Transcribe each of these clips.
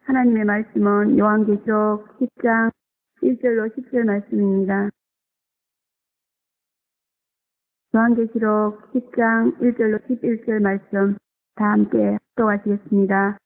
하나님의 말씀은 요한계시록 10장 1절로 10절 말씀입니다. 요한계시록 10장 1절로 11절 말씀 다 함께 합독하시겠습니다.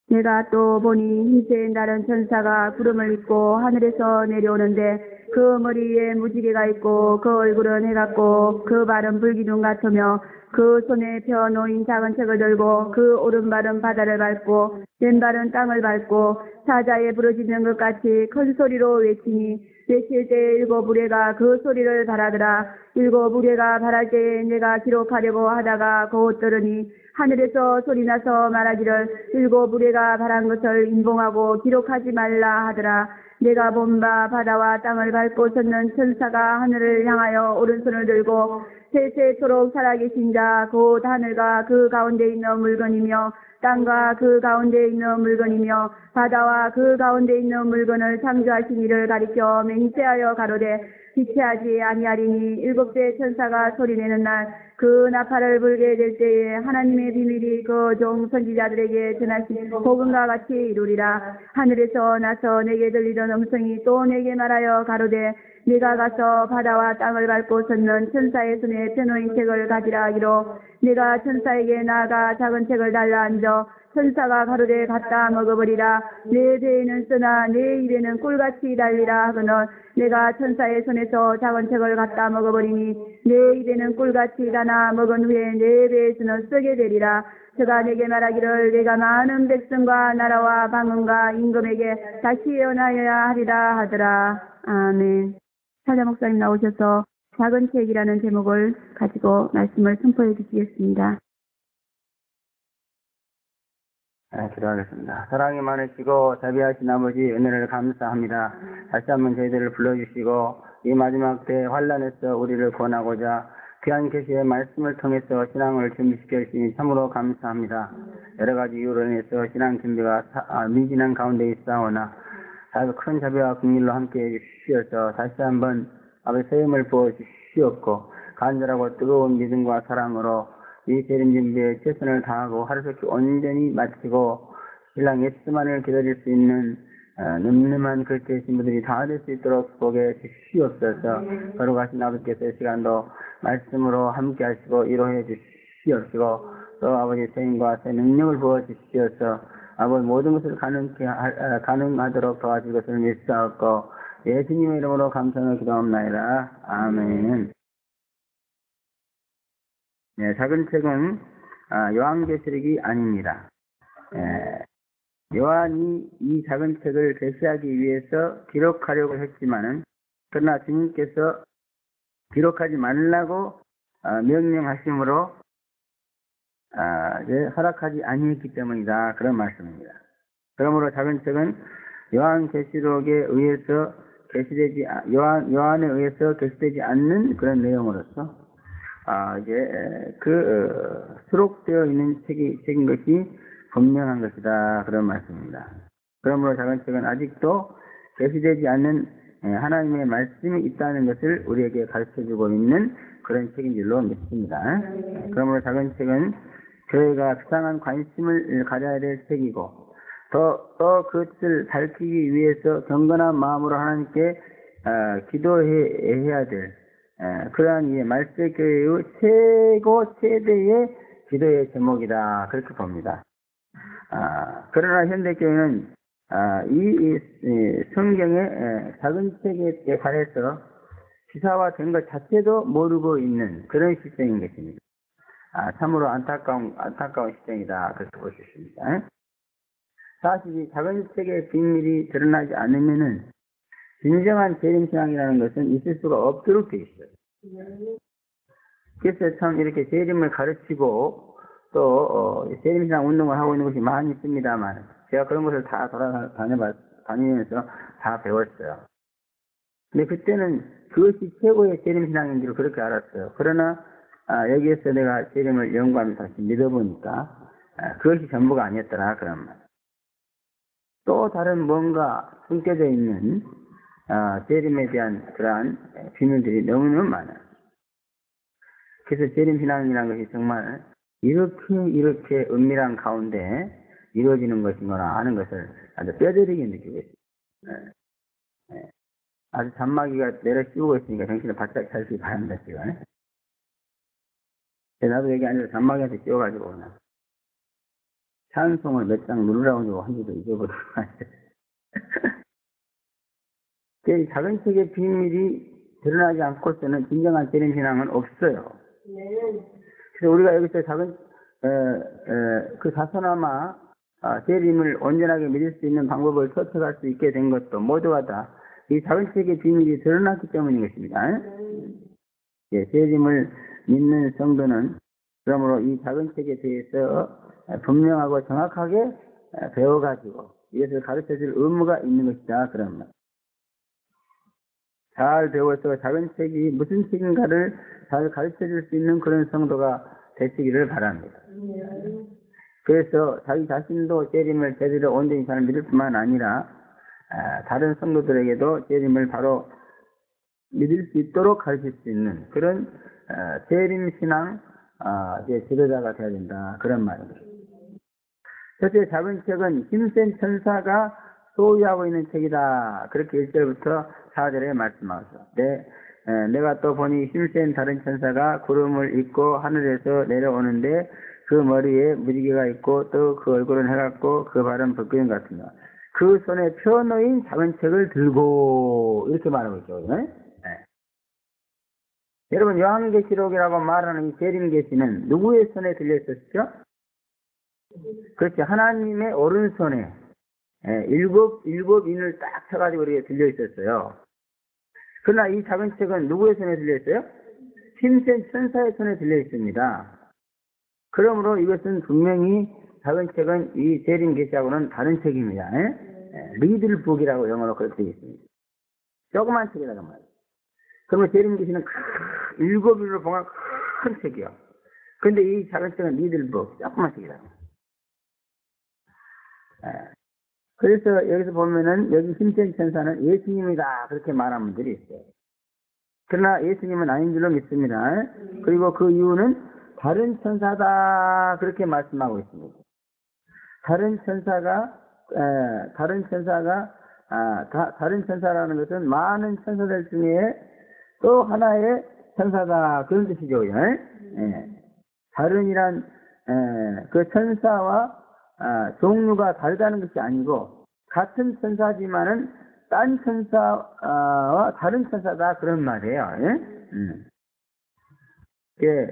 내가 또 보니 흰색 나른 천사가 구름을 입고 하늘에서 내려오는데 그 머리 위에 무지개가 있고 그 얼굴은 해같고 그 발은 불기둥 같으며 그 손에 펴 놓인 작은 책을 들고 그 오른발은 바다를 밟고 왼발은 땅을 밟고 사자에 부르짖는 것 같이 큰 소리로 외치니 외칠 때 일곱 무리가 그 소리를 바라더라. 일곱 무리가 바랄 때에 내가 기록하려고 하다가 곧 들으니 하늘에서 소리나서 말하기를 일곱 무리가 바란 것을 인봉하고 기록하지 말라 하더라. 내가 본 바 바다와 땅을 밟고 섰는 천사가 하늘을 향하여 오른손을 들고 세세토록 살아계신 자 곧 하늘과 그 가운데 있는 물건이며 땅과 그 가운데 있는 물건이며 바다와 그 가운데 있는 물건을 창조하신 이를 가리켜 맹세하여 가로되 지체하지 아니하리니 일곱째 천사가 소리내는 날 그 나팔을 불게 될 때에 하나님의 비밀이 그 종 선지자들에게 전하신 복음과 같이 이루리라. 하늘에서 나서 내게 들리던 음성이 또 내게 말하여 가로되 네가 가서 바다와 땅을 밟고 섰는 천사의 손에 펴놓인 책을 가지라 하기로 네가 천사에게 나아가 작은 책을 달라 앉아 천사가 가로되 갖다 먹어버리라. 내 배에는 쓰나 내 입에는 꿀같이 달리라 하거늘 내가 천사의 손에서 작은 책을 갖다 먹어버리니 내 입에는 꿀같이 다나 먹은 후에 내 배에서는 쓰게 되리라. 저가 내게 말하기를 내가 많은 백성과 나라와 방언과 임금에게 다시 예언하여야 하리라 하더라. 아멘. 사자 목사님 나오셔서 작은 책이라는 제목을 가지고 말씀을 선포해 주시겠습니다. 네, 기도하겠습니다. 사랑이 많으시고 자비하신 아버지 은혜를 감사합니다. 다시 한번 저희들을 불러주시고 이 마지막 때 환란에서 우리를 구원하고자 귀한 계시의 말씀을 통해서 신앙을 준비시켜 주시니 참으로 감사합니다. 여러 가지 이유로 인해서 신앙 준비가 미진한 가운데 있사오나 큰 자비와 긍휼로 함께해 주시어서 다시 한번 아버지 새 힘을 부어 주시옵고 간절하고 뜨거운 믿음과 사랑으로 이 재림 준비에 최선을 다하고 하루속히 온전히 마치고 신랑 예수만을 기다릴 수 있는 늠름한 그렇게 되신 분들이 다 될 수 있도록 보게 주시옵소서. 거룩하신 아버지께서 이 시간도 말씀으로 함께 하시고 위로해 주시옵시고 또 아버지 새 힘과 새 능력을 부어 주시어서 아버지 모든 것을 가능하도록 도와줄 것을 믿사옵고 예수님의 이름으로 감사하며 기도합나이다. 아멘. 네, 작은 책은 요한계시록이 아닙니다. 요한이 이 작은 책을 계시하기 위해서 기록하려고 했지만은 그러나 주님께서 기록하지 말라고 명령하심으로 허락하지 아니했기 때문이다. 그런 말씀입니다. 그러므로 작은 책은 요한계시록에 의해서 요한에 의해서 계시되지 않는 그런 내용으로서 수록되어 있는 책인 것이 분명한 것이다. 그런 말씀입니다. 그러므로 작은 책은 아직도 계시되지 않는 하나님의 말씀이 있다는 것을 우리에게 가르쳐주고 있는 그런 책인 줄로 믿습니다. 그러므로 작은 책은 교회가 수상한 관심을 가져야 될 책이고 또 그것을 밝히기 위해서 경건한 마음으로 하나님께 기도해야 될 그러한 이 말세교회의 최대의 기도의 제목이다. 그렇게 봅니다. 그러나 현대교회는 이 성경의 작은 책에 관해서 기사화된 것 자체도 모르고 있는 그런 시점인 것입니다. 참으로 안타까운 시점이다. 그렇게 볼 수 있습니다. 사실 이 작은 책의 비밀이 드러나지 않으면은 진정한 재림신앙이라는 것은 있을 수가 없도록 되어 있어요. 그래서 참 이렇게 재림을 가르치고 또 재림신앙 운동을 하고 있는 것이 많이 있습니다만 제가 그런 것을 다 다니면서 다 배웠어요. 근데 그때는 그것이 최고의 재림신앙인 줄 그렇게 알았어요. 그러나 여기에서 내가 재림을 연구하면서 다시 믿어보니까 그것이 전부가 아니었더라 그런 말. 또 다른 뭔가 숨겨져 있는 재림에 대한 그러한 비밀들이 너무너무 많아요. 그래서 재림신앙이라는 것이 정말 이렇게 은밀한 가운데 이루어지는 것인거나 하는 것을 아주 뼈저리게 느끼고 있습니다. 아주 잔마귀가 내려 씌우고 있으니까 정신을 바짝 차리기 바랍니다, 지금. 나도 여기 앉아서 잔마귀한테 씌워가지고, 찬송을 몇 장 누르라고 한 줄도 잊어버리고. 작은 책의 비밀이 드러나지 않고서는 진정한 재림 신앙은 없어요. 그래서 우리가 여기서 그 사소나마 재림을 온전하게 믿을 수 있는 방법을 터득할 수 있게 된 것도 모두가 다 이 작은 책의 비밀이 드러났기 때문인 것입니다. 재림을 믿는 성도는 그러므로 이 작은 책에 대해서 분명하고 정확하게 배워가지고 이것을 가르쳐줄 의무가 있는 것이다. 그런 말. 잘 배워서 작은 책이 무슨 책인가를 잘 가르쳐줄 수 있는 그런 성도가 되시기를 바랍니다. 그래서 자기 자신도 재림을 제대로 온전히 잘 믿을 뿐만 아니라 다른 성도들에게도 재림을 바로 믿을 수 있도록 가르칠 수 있는 그런 재림 신앙 지도자가 되어야 된다. 그런 말입니다. 첫째, 작은 책은 힘센 천사가 소유하고 있는 책이다. 그렇게 1절부터 4절에 말씀하셨어. 내가 또 보니 힘센 다른 천사가 구름을 입고 하늘에서 내려오는데 그 머리에 무지개가 있고 또 그 얼굴은 해같고 그 발은 불기둥 같으며 그 손에 펴놓인 작은 책을 들고 이렇게 말하고 있죠. 여러분, 요한계시록이라고 말하는 이 재림 계시는 누구의 손에 들려 있었죠? 그렇죠. 하나님의 오른손에 일곱 인을 딱 쳐가지고 이렇게 들려 있었어요. 그러나 이 작은 책은 누구의 손에 들려 있어요? 힘센 천사의 손에 들려 있습니다. 그러므로 이것은 분명히 작은 책은 이 재림 계시하고는 다른 책입니다. 리들북이라고 영어로 그렇게 되어 있습니다. 조그만 책이라고 말이에요. 그러면 재림 계시는 일곱 인으로 봉한 큰 책이요. 근데 이 작은 책은 리들북, 조그만 책이라고. 그래서 여기서 보면은 여기 힘센 천사는 예수님이다 그렇게 말하는 분들이 있어요. 그러나 예수님은 아닌 줄로 믿습니다. 그리고 그 이유는 다른 천사다 그렇게 말씀하고 있습니다. 다른 천사라는 것은 많은 천사들 중에 또 하나의 천사다 그런 뜻이죠. 다른이란 그 천사와 종류가 다르다는 것이 아니고 같은 천사지만은 딴 천사와 다른 천사다 그런 말이에요.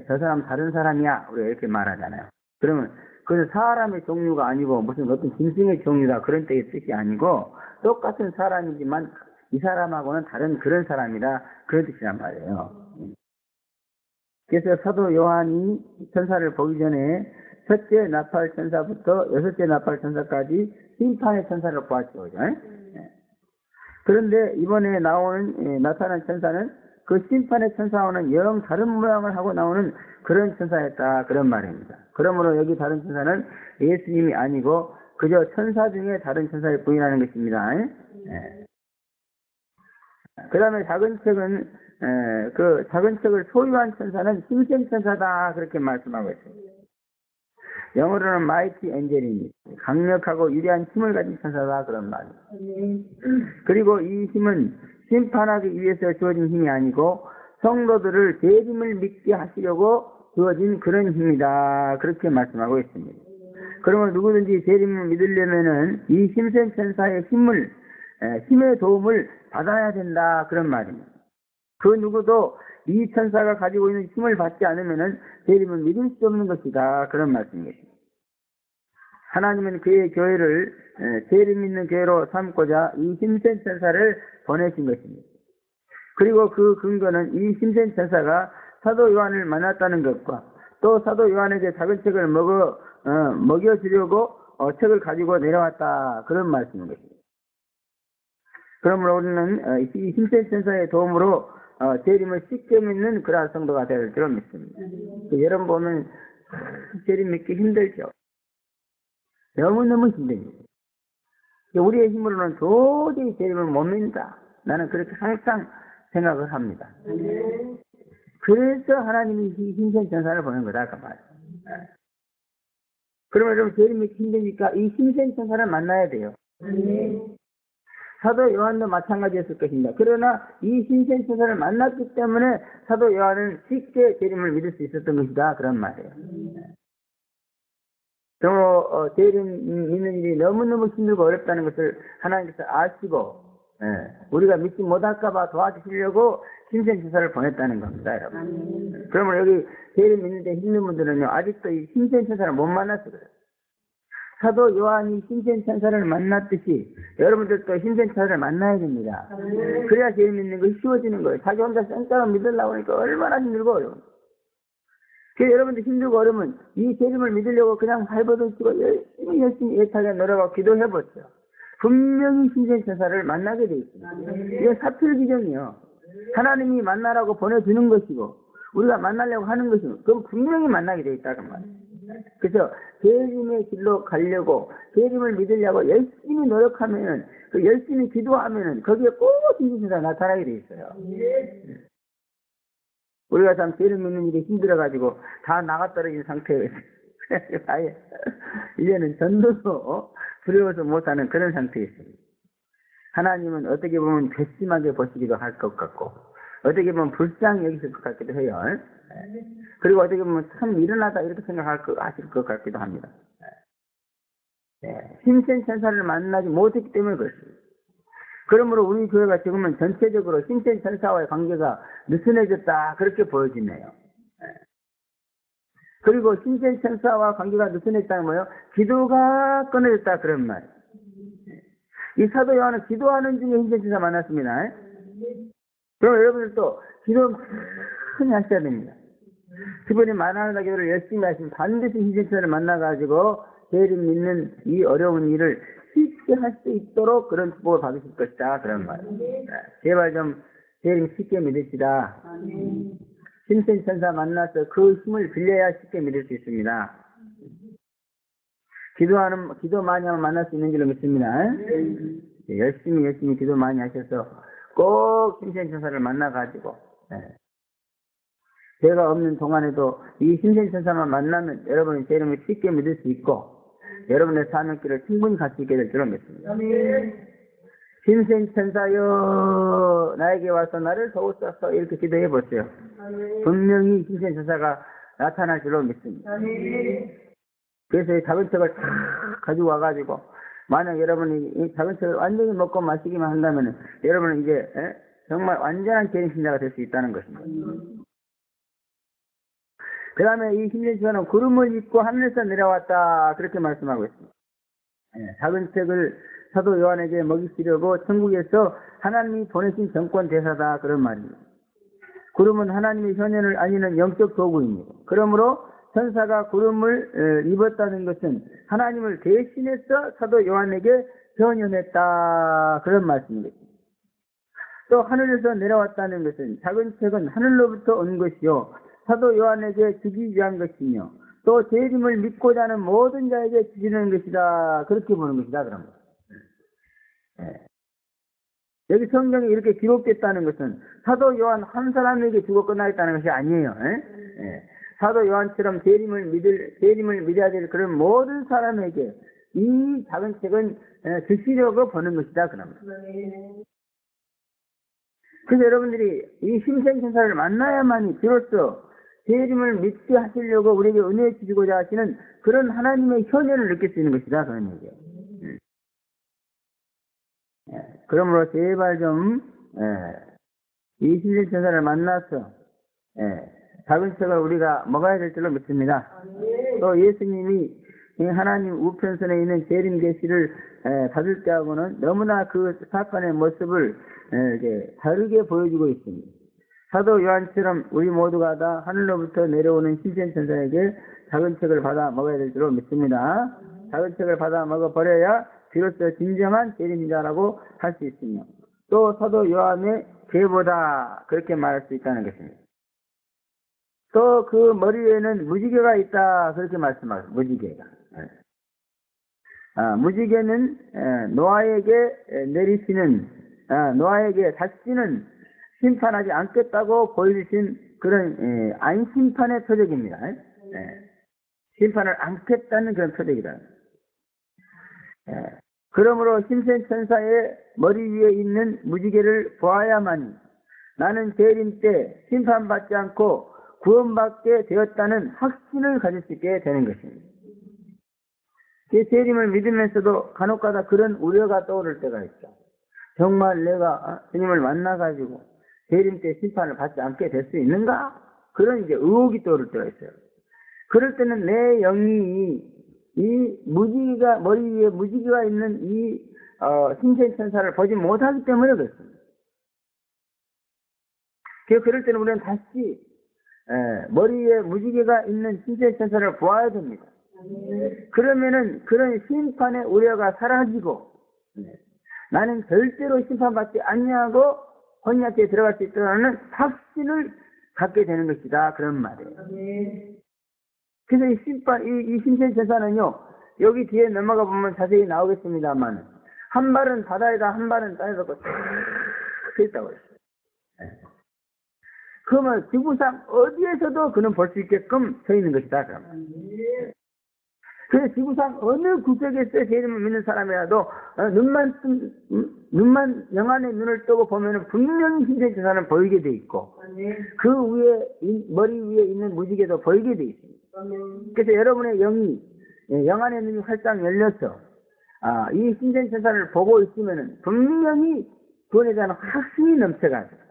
저 사람 다른 사람이야 우리가 이렇게 말하잖아요. 그러면 그것은 사람의 종류가 아니고 무슨 어떤 짐승의 종류다 그런 뜻이 아니고 똑같은 사람이지만 이 사람하고는 다른 그런 사람이다 그런 뜻이란 말이에요. 그래서 사도 요한이 천사를 보기 전에 첫째 나팔 천사부터 여섯째 나팔 천사까지 심판의 천사를 보았죠. 그런데 이번에 나타난 천사는 그 심판의 천사와는 영 다른 모양을 하고 나오는 그런 천사였다 그런 말입니다. 그러므로 여기 다른 천사는 예수님이 아니고 그저 천사 중에 다른 천사를 부인하는 것입니다. 그 다음에 작은 책은 그 작은 책을 소유한 천사는 힘센 천사다 그렇게 말씀하고 있습니다. 영어로는 mighty angel입니다. 강력하고 유리한 힘을 가진 천사다 그런 말입니다. 그리고 이 힘은 심판하기 위해서 주어진 힘이 아니고 성도들을 재림을 믿게 하시려고 주어진 그런 힘이다 그렇게 말씀하고 있습니다. 그러면 누구든지 재림을 믿으려면은 이 힘센 천사의 힘의 도움을 받아야 된다 그런 말입니다. 그 누구도 이 천사가 가지고 있는 힘을 받지 않으면은 재림을 믿을 수 없는 것이다 그런 말씀입니다. 하나님은 그의 교회를 재림 믿는 교회로 삼고자 이 힘센 천사를 보내신 것입니다. 그리고 그 근거는 이 힘센 천사가 사도 요한을 만났다는 것과 또 사도 요한에게 작은 책을 먹여주려고 책을 가지고 내려왔다 그런 말씀인 것입니다. 그러므로 우리는 이 힘센 천사의 도움으로 재림을 쉽게 믿는 그러한 성도가 될 줄 믿습니다. 여러분 보면 재림 믿기 힘들죠. 너무너무 힘듭니다. 우리의 힘으로는 도저히 재림을 못 믿는다. 나는 그렇게 항상 생각을 합니다. 그래서 하나님이 이 힘센 천사를 보낸 거다 그 말이에요. 그러면 여러분 재림이 힘드니까 이 힘센 천사를 만나야 돼요. 사도 요한도 마찬가지였을 것입니다. 그러나 이 힘센 천사를 만났기 때문에 사도 요한은 쉽게 재림을 믿을 수 있었던 것이다. 그런 말이에요. 재림 믿는 일이 너무너무 힘들고 어렵다는 것을 하나님께서 아시고 우리가 믿지 못할까봐 도와주시려고 힘센 천사를 보냈다는 겁니다, 여러분. 그러면 여기 재림 믿는데 힘든 분들은요, 아직도 이 힘센 천사를 못 만났어 그래요. 사도 요한이 힘센 천사를 만났듯이 여러분들도 힘센 천사를 만나야 됩니다. 그래야 재림 믿는 것이 쉬워지는 거예요. 자기 혼자 쌩까로 믿으려고 하니까 얼마나 힘들고 어려워. 그래서 여러분들 힘들고 어려우면 이 재림을 믿으려고 그냥 발버둥치고 열심히 애타게 노력하고 기도해보세요. 분명히 힘센 천사를 만나게 돼 있습니다. 이건 사필기정이요. 하나님이 만나라고 보내주는 것이고 우리가 만나려고 하는 것이고 그건 분명히 만나게 돼 있다는 말이에요. 그래서 재림의 길로 가려고 재림을 믿으려고 열심히 노력하면은 그 열심히 기도하면은 거기에 꼭 힘센 천사가 나타나게 돼 있어요. 우리가 참 재림 믿는 일이 힘들어가지고 다 나가떨어진 상태예요. 아예 이제는 전도도 두려워서 못하는 그런 상태에 있습니다. 하나님은 어떻게 보면 괘씸하게 보시기도 할 것 같고 어떻게 보면 불쌍히 여기실 것 같기도 해요. 그리고 어떻게 보면 참 일어나다 이렇게 하실 것 같기도 합니다. 힘센 천사를 만나지 못했기 때문에 그렇습니다. 그러므로 우리 교회가 지금은 전체적으로 힘센 천사와의 관계가 느슨해졌다 그렇게 보여지네요. 그리고 힘센 천사와 관계가 느슨해졌다는 뭐예요? 기도가 끊어졌다 그런 말이에요. 이 사도 요한은 기도하는 중에 힘센 천사 만났습니다. 그럼 여러분들도 기도 많이 하셔야 됩니다. 기분이 많아하는 기도를 열심히 하시면 반드시 힘센 천사를 만나가지고 재림 믿는 이 어려운 일을 쉽게 할 수 있도록 그런 축복을 받으실 것이다 그런 말이에요. 제발 좀 재림 쉽게 믿으시다. 힘센 천사 만나서 그 힘을 빌려야 쉽게 믿을 수 있습니다. 기도 많이 하면 만날 수 있는 줄로 믿습니다. 열심히 기도 많이 하셔서 꼭 힘센 천사를 만나가지고 죄가 없는 동안에도 이 힘센 천사만 만나면 여러분이 재림을 쉽게 믿을 수 있고 여러분의 사는 길을 충분히 갈 수 있게 될 줄로 믿습니다. 힘센 천사여 나에게 와서 나를 도우소서 이렇게 기도해 보세요. 분명히 힘센 천사가 나타날 줄로 믿습니다. 그래서 이 작은 책을 다 가지고 와가지고 만약 여러분이 이 작은 책을 완전히 먹고 마시기만 한다면 여러분은 이제 정말 완전한 재림 신자가 될 수 있다는 것입니다. 그 다음에 이 힘센 천사는 구름을 입고 하늘에서 내려왔다 그렇게 말씀하고 있습니다. 작은 책을 사도 요한에게 먹이시려고 천국에서 하나님이 보내신 정권 대사다 그런 말입니다. 구름은 하나님의 현현을 알리는 영적 도구입니다. 그러므로 천사가 구름을 입었다는 것은 하나님을 대신해서 사도 요한에게 현현했다 그런 말씀입니다. 또 하늘에서 내려왔다는 것은 작은 책은 하늘로부터 온 것이요 사도 요한에게 주기 위한 것이며 또 재림을 믿고자 하는 모든 자에게 주시는 것이다 그렇게 보는 것이다 그런 거. 여기 성경에 이렇게 기록됐다는 것은 사도 요한 한 사람에게 주고 끝나겠다는 것이 아니에요. 사도 요한처럼 재림을 믿어야 될 그런 모든 사람에게 이 작은 책은 주시려고 보는 것이다 그럽니다. 그래서 여러분들이 이 힘센 천사를 만나야만이 비로소 재림을 믿게 하시려고 우리에게 은혜 주시고자 하시는 그런 하나님의 현현을 느낄 수 있는 것이다 그런 얘기예요. 그러므로 제발 좀 이 힘센 천사를 만나서 작은 책을 우리가 먹어야 될 줄로 믿습니다. 또 예수님이 하나님 우편선에 있는 재림 계시를 받을 때하고는 너무나 그 사건의 모습을 다르게 보여주고 있습니다. 사도 요한처럼 우리 모두가 다 하늘로부터 내려오는 힘센 천사에게 작은 책을 받아 먹어야 될 줄로 믿습니다. 작은 책을 받아 먹어버려야 비로소 진정한 재림자라고 할 수 있으며 또 사도 요한의 죄보다 그렇게 말할 수 있다는 것입니다. 또 그 머리에는 무지개가 있다 그렇게 말씀하세요. 무지개가. 무지개는 노아에게 내리시는 노아에게 다시는 심판하지 않겠다고 보여주신 그런 안심판의 표적입니다. 심판을 안겠다는 그런 표적이다. 그러므로 심센천사의 머리 위에 있는 무지개를 보아야만이 나는 재림 때 심판받지 않고 구원받게 되었다는 확신을 가질 수 있게 되는 것입니다. 제 재림을 믿으면서도 간혹가다 그런 우려가 떠오를 때가 있죠. 정말 내가 주님을 만나가지고 재림 때 심판을 받지 않게 될 수 있는가? 그런 이제 의혹이 떠오를 때가 있어요. 그럴 때는 내 영이 이 무지개가 머리 위에 무지개가 있는 이 신생천사를 보지 못하기 때문에 그렇습니다. 그럴 때는 우리는 다시 머리 위에 무지개가 있는 신생천사를 보아야 됩니다. 그러면은 그런 심판의 우려가 사라지고 나는 절대로 심판받지 않냐고 혼약에 들어갈 수 있다는 확신을 갖게 되는 것이다. 그런 말이에요. 그래서 이 신생천사는요, 여기 뒤에 넘어가 보면 자세히 나오겠습니다만, 한 발은 바다에다 한 발은 땅에 덮고 쫙 있다고 했어요. 그러면 지구상 어디에서도 그는 볼 수 있게끔 서 있는 것이다. 그러면. 그래서 지구상 어느 구석에서 재림을 믿는 사람이라도 눈만 영안의 눈을 뜨고 보면은 분명히 신생천사는 보이게 돼 있고 그 위에 머리 위에 있는 무지개도 보이게 돼 있습니다. 그래서 여러분의 영이 영안의 눈이 활짝 열려서 이 신생천사를 보고 있으면은 분명히 구원에 대한 확신이 넘쳐가지고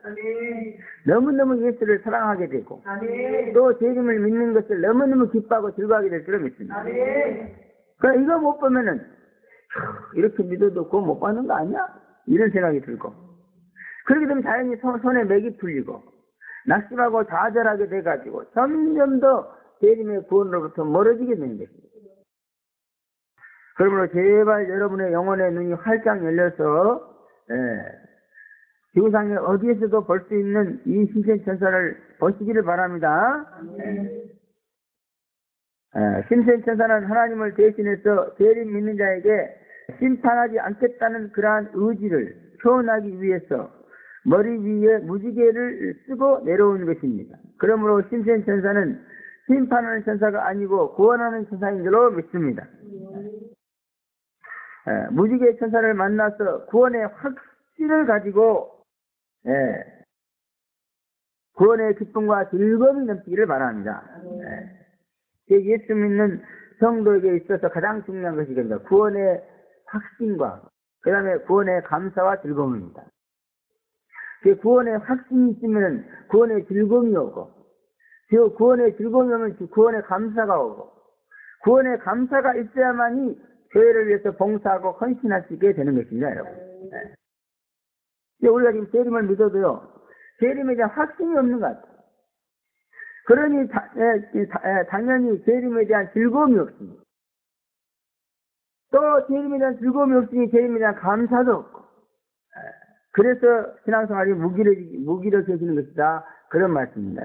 너무너무 예수를 사랑하게 되고 또 재림을 믿는 것을 너무너무 기뻐하고 즐거워하게 될 줄을 믿습니다. 그러니까 이거 못 보면은 이렇게 믿어도 그거 못 받는 거 아니야? 이런 생각이 들고 그렇게 되면 자연히 손에 맥이 풀리고 낙심하고 좌절하게 돼가지고 점점 더 재림의 구원으로부터 멀어지게 되는 것입니다. 그러므로 제발 여러분의 영혼의 눈이 활짝 열려서 지구상에 어디에서도 볼 수 있는 이 신생천사를 보시기를 바랍니다. 신생천사는 하나님을 대신해서 재림 믿는 자에게 심판하지 않겠다는 그러한 의지를 표현하기 위해서 머리 위에 무지개를 쓰고 내려오는 것입니다. 그러므로 신생천사는 심판하는 천사가 아니고 구원하는 천사인 줄로 믿습니다. 무지개 천사를 만나서 구원의 확신을 가지고 구원의 기쁨과 즐거움이 넘치기를 바랍니다. 예수 믿는 성도에게 있어서 가장 중요한 것이 됩니다. 구원의 확신과 그 다음에 구원의 감사와 즐거움입니다. 구원의 확신이 있으면 구원의 즐거움이 오고 구원의 즐거움이 오면 구원의 감사가 오고 구원의 감사가 있어야만이 교회를 위해서 봉사하고 헌신할 수 있게 되는 것입니다. 여러분. 우리가 지금 재림을 믿어도요, 재림에 대한 확신이 없는 것 같아요. 그러니 당연히 재림에 대한 즐거움이 없습니다. 또 재림에 대한 즐거움이 없으니 재림에 대한 감사도 없고 그래서 신앙생활이 무기력해지는 것이다. 그런 말씀입니다.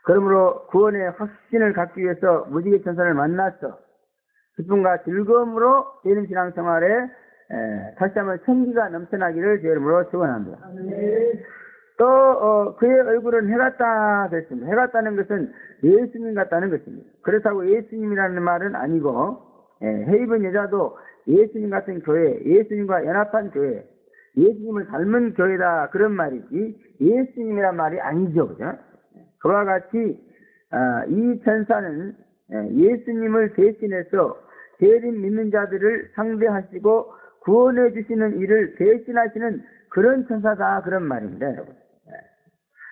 그러므로 구원의 확신을 갖기 위해서 무지개 천사를 만나서 기쁨과 즐거움으로 재림 신앙생활에 다시 한번 생기가 넘쳐나기를 제 이름으로 축원합니다. 또 그의 얼굴은 해 같다 됐습니다. 해 같다는 것은 예수님 같다는 것입니다. 그렇다고 예수님이라는 말은 아니고 해입은 여자도 예수님 같은 교회, 예수님과 연합한 교회, 예수님을 닮은 교회다 그런 말이지 예수님이란 말이 아니죠. 그죠? 그와 같이 이 천사는 예수님을 대신해서 재림 믿는 자들을 상대하시고 구원해 주시는 일을 대신하시는 그런 천사다 그런 말입니다. 여러분.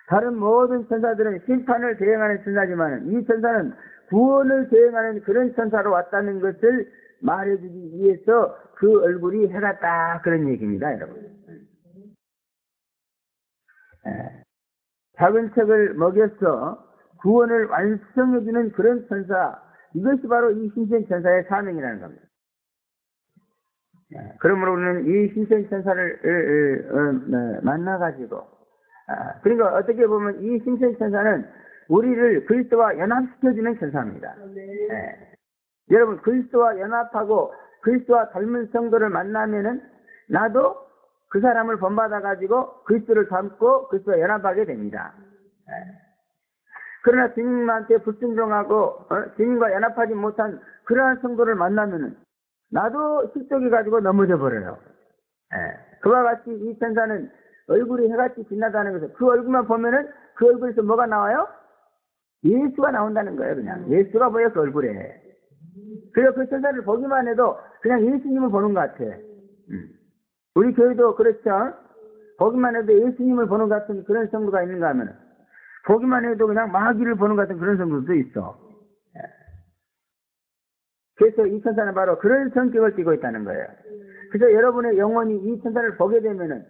다른 모든 천사들은 심판을 대행하는 천사지만 이 천사는 구원을 대행하는 그런 천사로 왔다는 것을 말해주기 위해서 그 얼굴이 해 같다 그런 얘기입니다. 여러분. 작은 책을 먹여서 구원을 완성해주는 그런 천사, 이것이 바로 이 신생천사의 사명이라는 겁니다. 그러므로 우리는 이 신생천사를 만나가지고 그러니까 어떻게 보면 이 신생천사는 우리를 그리스도와 연합시켜주는 천사입니다. 여러분 그리스도와 연합하고 그리스도와 닮은 성도를 만나면은 나도 그 사람을 본받아가지고 그리스도를 닮고 그리스도와 연합하게 됩니다. 그러나 주님한테 불순종하고 주님과 연합하지 못한 그러한 성도를 만나면은 나도 실족이 가지고 넘어져 버려요. 그와 같이 이 천사는 얼굴이 해같이 빛나다는 것은 그 얼굴만 보면은 그 얼굴에서 뭐가 나와요? 예수가 나온다는 거예요. 그냥 예수가 보여 그 얼굴에. 그래서 그 천사를 보기만 해도 그냥 예수님을 보는 것 같아. 우리 교회도 그렇죠. 보기만 해도 예수님을 보는 것 같은 그런 성도가 있는가 하면 보기만 해도 그냥 마귀를 보는 것 같은 그런 성도도 있어. 그래서 이 천사는 바로 그런 성격을 띠고 있다는 거예요. 그래서 여러분의 영혼이 이 천사를 보게 되면은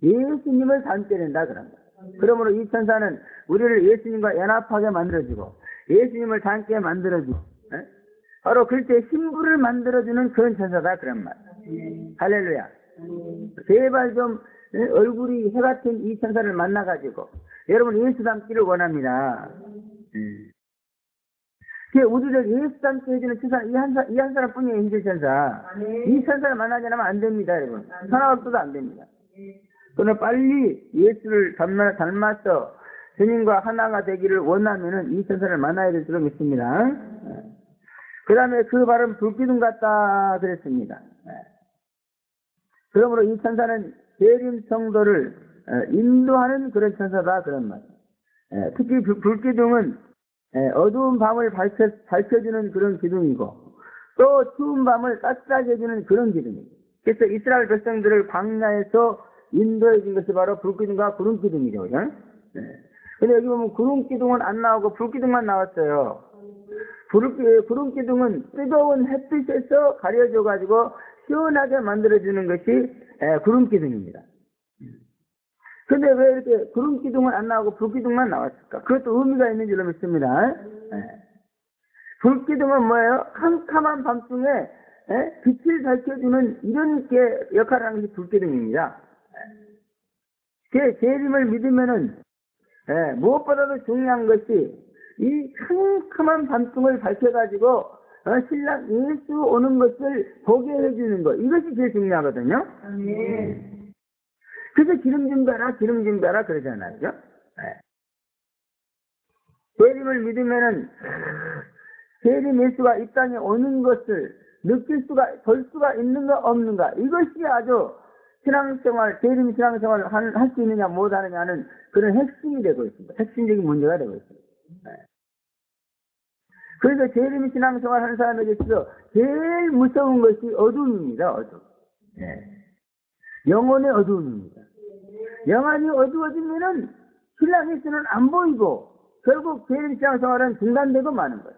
예수님을 닮게 된다 그런 거예요. 그러므로 이 천사는 우리를 예수님과 연합하게 만들어주고 예수님을 닮게 만들어주고 바로 그때 신부를 만들어주는 그런 천사다 그런 말. 할렐루야. 제발 좀 얼굴이 해 같은 이 천사를 만나가지고 여러분 예수 닮기를 원합니다. 우리를 예수 닮게 해주는 천사 이 한 사람뿐이에요. 인질 천사. 이 천사를 만나지 않으면 안 됩니다. 여러분. 하나 없어도 안 됩니다. 그러나 빨리 예수를 닮아서 주님과 하나가 되기를 원하면은 이 천사를 만나야 될 줄 믿습니다. 그 다음에 그 발은 불기둥 같다 그랬습니다. 그러므로 이 천사는 재림 성도를 인도하는 그런 천사다 그런 말. 특히 불기둥은 어두운 밤을 밝혀주는 그런 기둥이고 또 추운 밤을 따뜻하게 해주는 그런 기둥이에요. 그래서 이스라엘 백성들을 광야에서 인도해 준 것이 바로 불기둥과 구름기둥이죠. 그죠? 근데 여기 보면 구름기둥은 안 나오고 불기둥만 나왔어요. 구름기둥은 뜨거운 햇빛에서 가려져가지고 시원하게 만들어주는 것이 구름기둥입니다. 근데 왜 이렇게 구름기둥은 안 나오고 불기둥만 나왔을까? 그것도 의미가 있는 줄로 믿습니다. 불기둥은 뭐예요? 캄캄한 밤중에 빛을 밝혀주는 이런 게 역할을 하는 것이 불기둥입니다. 재림을 믿으면은 무엇보다도 중요한 것이 이 캄캄한 밤중을 밝혀가지고 신랑 예수 오는 것을 보게 해주는 것 이것이 제일 중요하거든요. 그래서 기름 준비하라 그러잖아요. 재림을 믿으면은 재림 예수가 이 땅에 오는 것을 볼 수가 있는가 없는가 이것이 아주 신앙생활, 재림 신앙생활을 할 수 있느냐 못하느냐는 그런 핵심이 되고 있습니다. 핵심적인 문제가 되고 있습니다. 그래서 재림 신앙생활 하는 사람에게 있어서 제일 무서운 것이 어둠입니다. 어둠. 영혼의 어두움입니다. 영혼이 어두워지면은 신랑 예수는 안 보이고 결국 재림 신앙생활은 중단되고 마는 거예요.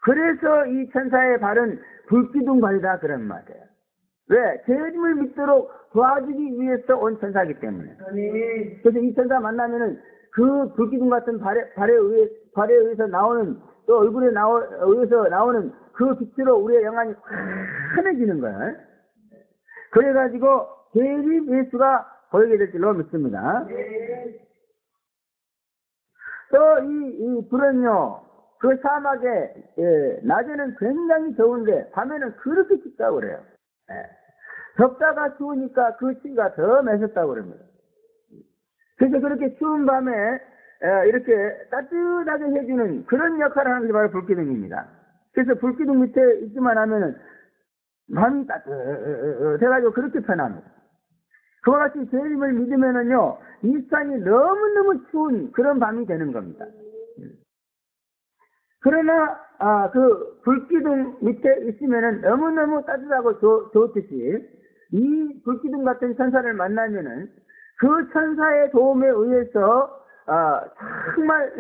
그래서 이 천사의 발은 불기둥 발이다 그런 말이에요. 왜? 재림을 믿도록 도와주기 위해서 온 천사이기 때문에. 그래서 이 천사 만나면은 그 불기둥 같은 발에 의해서 나오는 또 얼굴에 의해서 나오는 그 빛으로 우리의 영혼이 환해지는 거예요. 그래가지고 재림 예수가 보이게 될 줄로 믿습니다. 또 이 불은요, 그 사막에 낮에는 굉장히 더운데 밤에는 그렇게 춥다고 그래요. 덥다가 추우니까 그 추위가 더 매섭다고 그럽니다. 그래서 그렇게 추운 밤에 이렇게 따뜻하게 해주는 그런 역할을 하는 게 바로 불기둥입니다. 그래서 불기둥 밑에 있기만 하면은 밤이 따뜻해가지고 그렇게 편합니다. 그와 같이 재림을 믿으면은요, 이 땅이 너무너무 추운 그런 밤이 되는 겁니다. 그러나 그 불기둥 밑에 있으면은 너무너무 따뜻하고 좋듯이 이 불기둥 같은 천사를 만나면은 그 천사의 도움에 의해서 정말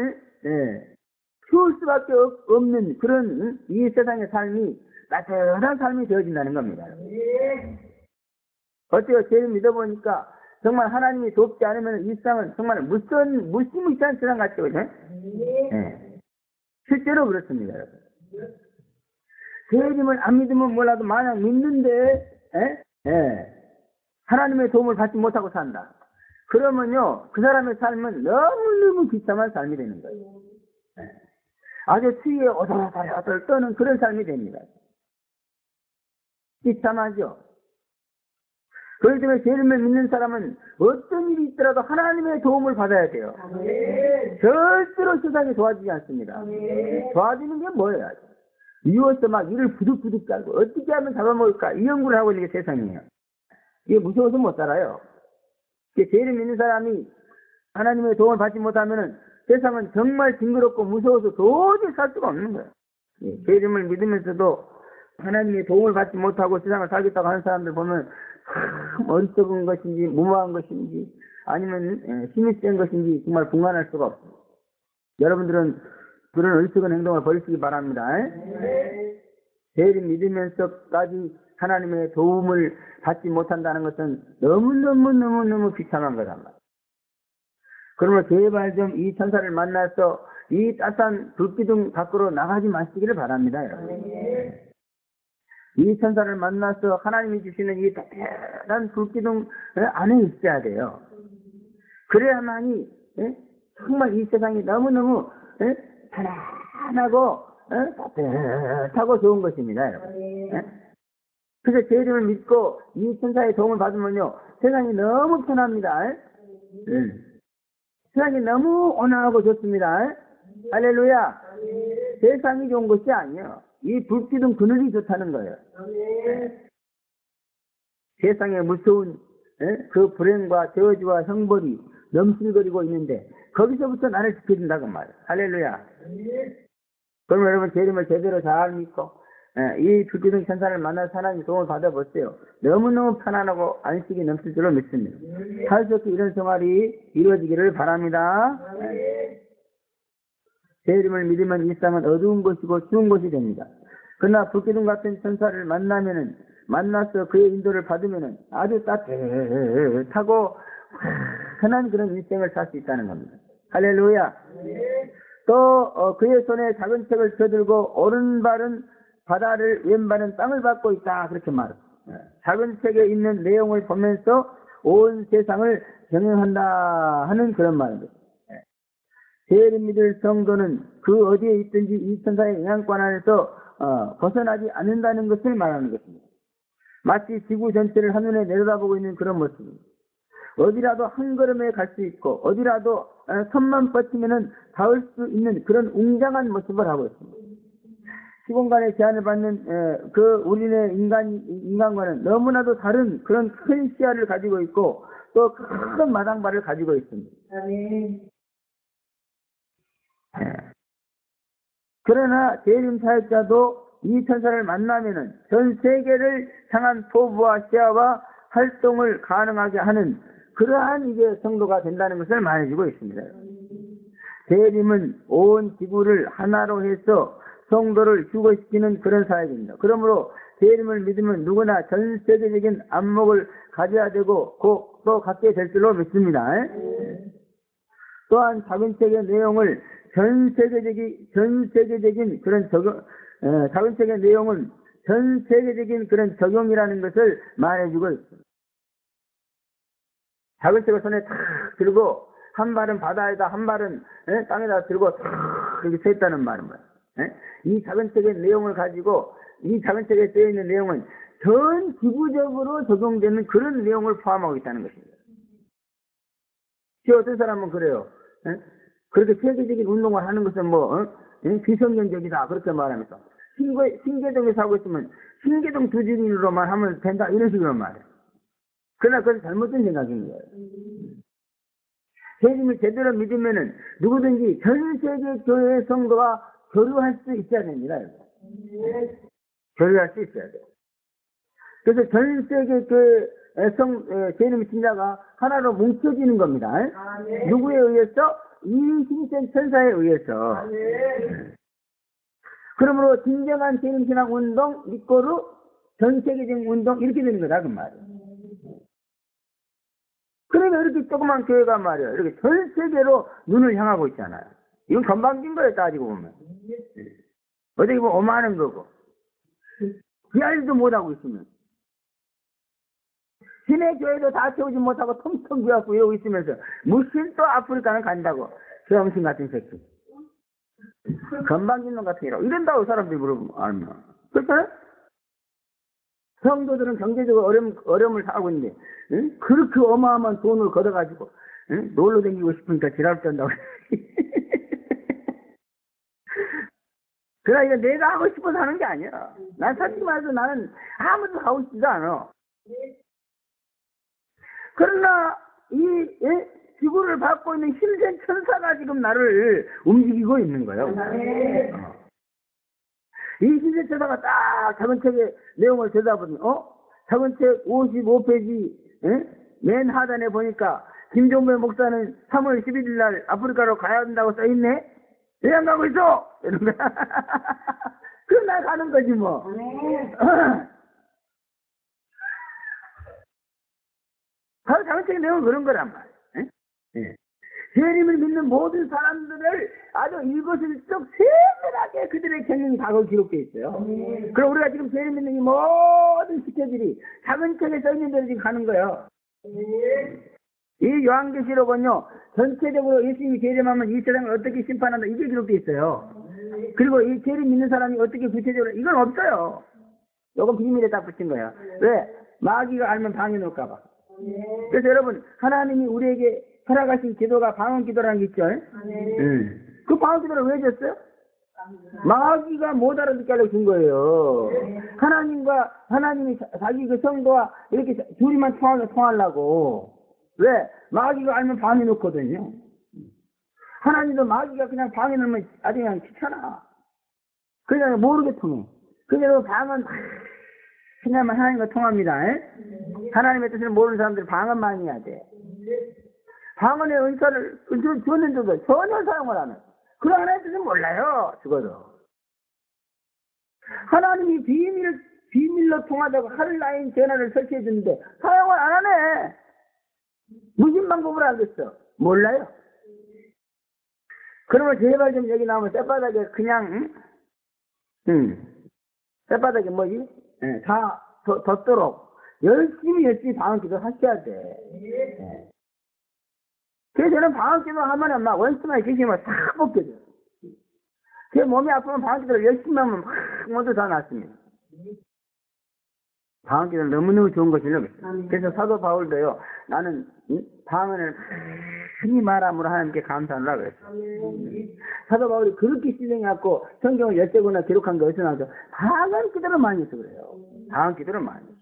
추울 수밖에 없는 그런 이 세상의 삶이 따뜻한 삶이 되어진다는 겁니다. 어때요? 재림 믿어보니까 정말 하나님이 돕지 않으면 이 세상은 정말 무시무시한 세상 같죠, 그죠? 실제로 그렇습니다, 여러분. 재림을 안 믿으면 몰라도 만약 믿는데 하나님의 도움을 받지 못하고 산다. 그러면요, 그 사람의 삶은 너무너무 비참한 삶이 되는 거예요. 아주 추위에 오돌오돌 떠는 그런 삶이 됩니다. 비참하죠. 그렇기 때문에 예수님을 믿는 사람은 어떤 일이 있더라도 하나님의 도움을 받아야 돼요. 절대로 세상이 도와주지 않습니다. 도와주는 게 뭐예요? 미워서 막 이를 부득부득 깔고 어떻게 하면 잡아먹을까 이 연구를 하고 있는 게 세상이에요. 이게 무서워서 못 살아요. 죄를 믿는 사람이 하나님의 도움을 받지 못하면 세상은 정말 징그럽고 무서워서 도저히 살 수가 없는 거예요. 제 이름을 믿으면서도 하나님의 도움을 받지 못하고 세상을 살겠다고 하는 사람들 보면 참 어리석은 것인지 무모한 것인지 아니면 힘이 센 것인지 정말 분간할 수가 없습니다. 여러분들은 그런 어리석은 행동을 버리시기 바랍니다. 죄를 믿으면서까지 하나님의 도움을 받지 못한다는 것은 너무너무 비참한 거란 말이에요. 그러므로 제발 좀 이 천사를 만나서 이 따뜻한 불기둥 밖으로 나가지 마시기를 바랍니다. 여러분. 이 천사를 만나서 하나님이 주시는 이 따뜻한 불기둥 안에 있어야 돼요. 그래야만이 정말 이 세상이 너무너무 편안하고 따뜻하고 좋은 것입니다. 여러분. 그래서 제 이름을 믿고 이 천사의 도움을 받으면요 세상이 너무 편합니다. 세상이 너무 온화하고 좋습니다. 할렐루야. 세상이 좋은 것이 아니에요. 이 불기둥 그늘이 좋다는 거예요. 세상에 무서운 그 불행과 저주와 형벌이 넘실거리고 있는데 거기서부터 나를 지켜준다고 말이에요. 할렐루야. 그럼 여러분 제 이름을 제대로 잘 믿고 이 불기둥 천사를 만나서 하나님 도움을 받아보세요. 너무너무 편안하고 안식이 넘칠 줄로 믿습니다. 사실적으로 이런 생활이 이루어지기를 바랍니다. 제 이름을 믿으면 이 삶은 어두운 것이고 추운 것이 됩니다. 그러나 불기둥 같은 천사를 만나서 그의 인도를 받으면 아주 따뜻하고 편한 그런 인생을 살 수 있다는 겁니다. 할렐루야. 또 그의 손에 작은 책을 펴들고 오른발은 바다를 왼발은 땅을 밟고 있다 그렇게 말해요. 작은 책에 있는 내용을 보면서 온 세상을 경영한다 하는 그런 말입니다. 죄를 믿을 성도는 그 어디에 있든지 이 천사의 영향권 안에서 벗어나지 않는다는 것을 말하는 것입니다. 마치 지구 전체를 한눈에 내려다보고 있는 그런 모습입니다. 어디라도 한 걸음에 갈 수 있고 어디라도 손만 뻗치면 닿을 수 있는 그런 웅장한 모습을 하고 있습니다. 시공간의 제한을 받는 그 우리네 인간과는 너무나도 다른 그런 큰 시야를 가지고 있고 또 큰 마당발을 가지고 있습니다. 그러나 재림 사역자도 이 천사를 만나면은 전 세계를 향한 포부와 시야와 활동을 가능하게 하는 그러한 이게 성도가 된다는 것을 말해주고 있습니다. 재림은 온 지구를 하나로 해서 성도를 휴거시키는 그런 사역입니다. 그러므로 재림을 믿으면 누구나 전 세계적인 안목을 가져야 되고 또 갖게 될 줄로 믿습니다. 또한 작은 책의 내용을 전 세계적인 그런 작은 책의 내용은 전 세계적인 그런 적용이라는 것을 말해주고 있습니다. 작은 책을 손에 탁 들고 한 발은 바다에다 한 발은 땅에다 들고 탁 이렇게 서 있다는 말입니다. 이 작은 책의 내용을 가지고 이 작은 책에 쓰여 있는 내용은 전 지구적으로 적용되는 그런 내용을 포함하고 있다는 것입니다. 어떤 사람은 그래요. 그렇게 세계적인 운동을 하는 것은 비성경적이다 그렇게 말하면서 신계동에 살고 있으면 신계동 주진으로만 하면 된다 이런 식으로 말해요. 그러나 그건 잘못된 생각인 거예요. 예수님을 제대로 믿으면은 누구든지 전 세계 교회 성도가 교류할 수 있어야 됩니다. 교류할 수 있어야 돼요. 그래서 전 세계 교회 예수님 신자가 하나로 뭉쳐지는 겁니다. 누구에 의해서? 이 신생 천사에 의해서. 그러므로 진정한 재림신학 운동, 믿고로 전 세계적인 운동 이렇게 되는 거다 그 말이에요. 그러니까 이렇게 조그만 교회가 말이에요. 이렇게 전 세계로 눈을 향하고 있잖아요. 이건 건방진 거예요, 따지고 보면. 어떻게 보면 오만한 거고. 비할도 못하고 있으면. 신의 교회도 다 채우지 못하고 텅텅 비었고 이러고 있으면서 무슨 또 아프리카는 간다고. 병신 같은 새끼. 건방진 놈 같은 이라고. 이런다고 사람들이 물어보면 알면. 그렇잖아요? 성도들은 경제적으로 어려움을 당하고 있는데, 응? 그렇게 어마어마한 돈을 걷어가지고, 응? 놀러 다니고 싶으니까 지랄 떤다고. 그러나 이거 내가 하고 싶어서 하는 게 아니야. 난 솔직히 말해서 나는 아무도 하고 싶지도 않아. 그러나 지구를 받고 있는 힘센 천사가 지금 나를 움직이고 있는 거예요. 이 힘센 천사가 딱 자문책의 내용을 들여다보면 자문책 55페이지 맨 하단에 보니까 김종배 목사는 3월 11일 날 아프리카로 가야 한다고 써있네? 왜 안 가고 있어? 이런 거야. 그럼 나 가는 거지 뭐. 바로 자문책의 내용은 그런 거란 말이야. 예수님을 믿는 모든 사람들을 아주 일거수일투족 세밀하게 그들의 경영이 과거 기록되어 있어요. 그럼 우리가 지금 예수님 믿는 이 모든 스케줄이 자문책에 써있는 대로 지금 가는 거예요. 이 요한계시록은요, 전체적으로 예수님이 재림하면 이 세상을 어떻게 심판한다, 이게 기록되어 있어요. 그리고 이 죄를 믿는 사람이 어떻게 구체적으로, 이건 없어요. 이건 비밀에 딱 붙인 거야. 왜? 마귀가 알면 방해놓을까봐. 그래서 여러분, 하나님이 우리에게 허락하신 기도가 방언 기도라는 게 있죠. 그 방언 기도를 왜 줬어요? 마귀가 못 알아듣게 하려고 준 거예요. 하나님이 자기 그 성도와 이렇게 둘이만 통하려고. 왜? 마귀가 알면 방해 놓거든요. 하나님도 마귀가 그냥 방해 놓으면 아주 그냥 귀찮아. 그냥 모르게 통해. 그래서 방언 그냥 하나님과 통합니다. 하나님의 뜻을 모르는 사람들은 방언만 해야 돼. 방언의 은사를 줬는데도 전혀 사용을 안 해. 그런 하나님의 뜻은 몰라요. 죽어도. 하나님이 비밀로 통하다고 하늘라인 전화를 설치해 주는데 사용을 안 하네. 무슨 방법으로 알겠어? 몰라요. 그러면 제발 좀 여기 나오면 쌔바닥에 그냥 쌔바닥에 뭐지? 다 덧도록 열심히 방언 기도 하셔야 돼. 그래서 저는 방언 기도 하면 막 원수만 계시면 싹 벗겨져. 제 몸이 아프면 방언 기도를 열심히 하면 막 모두 다 낫습니다. 방언 기도는 너무너무 좋은 것이죠. 그래서 사도 바울도요, 나는 방언을 흔히 말함으로 하나님께 감사하느라 그랬어요. 사도 바울이 그렇게 신령해갖고 성경을 열대거나 기록한 게 어디서 나오죠? 방언 기도를 많이 해서 그래요. 방언 기도를 많이 해서.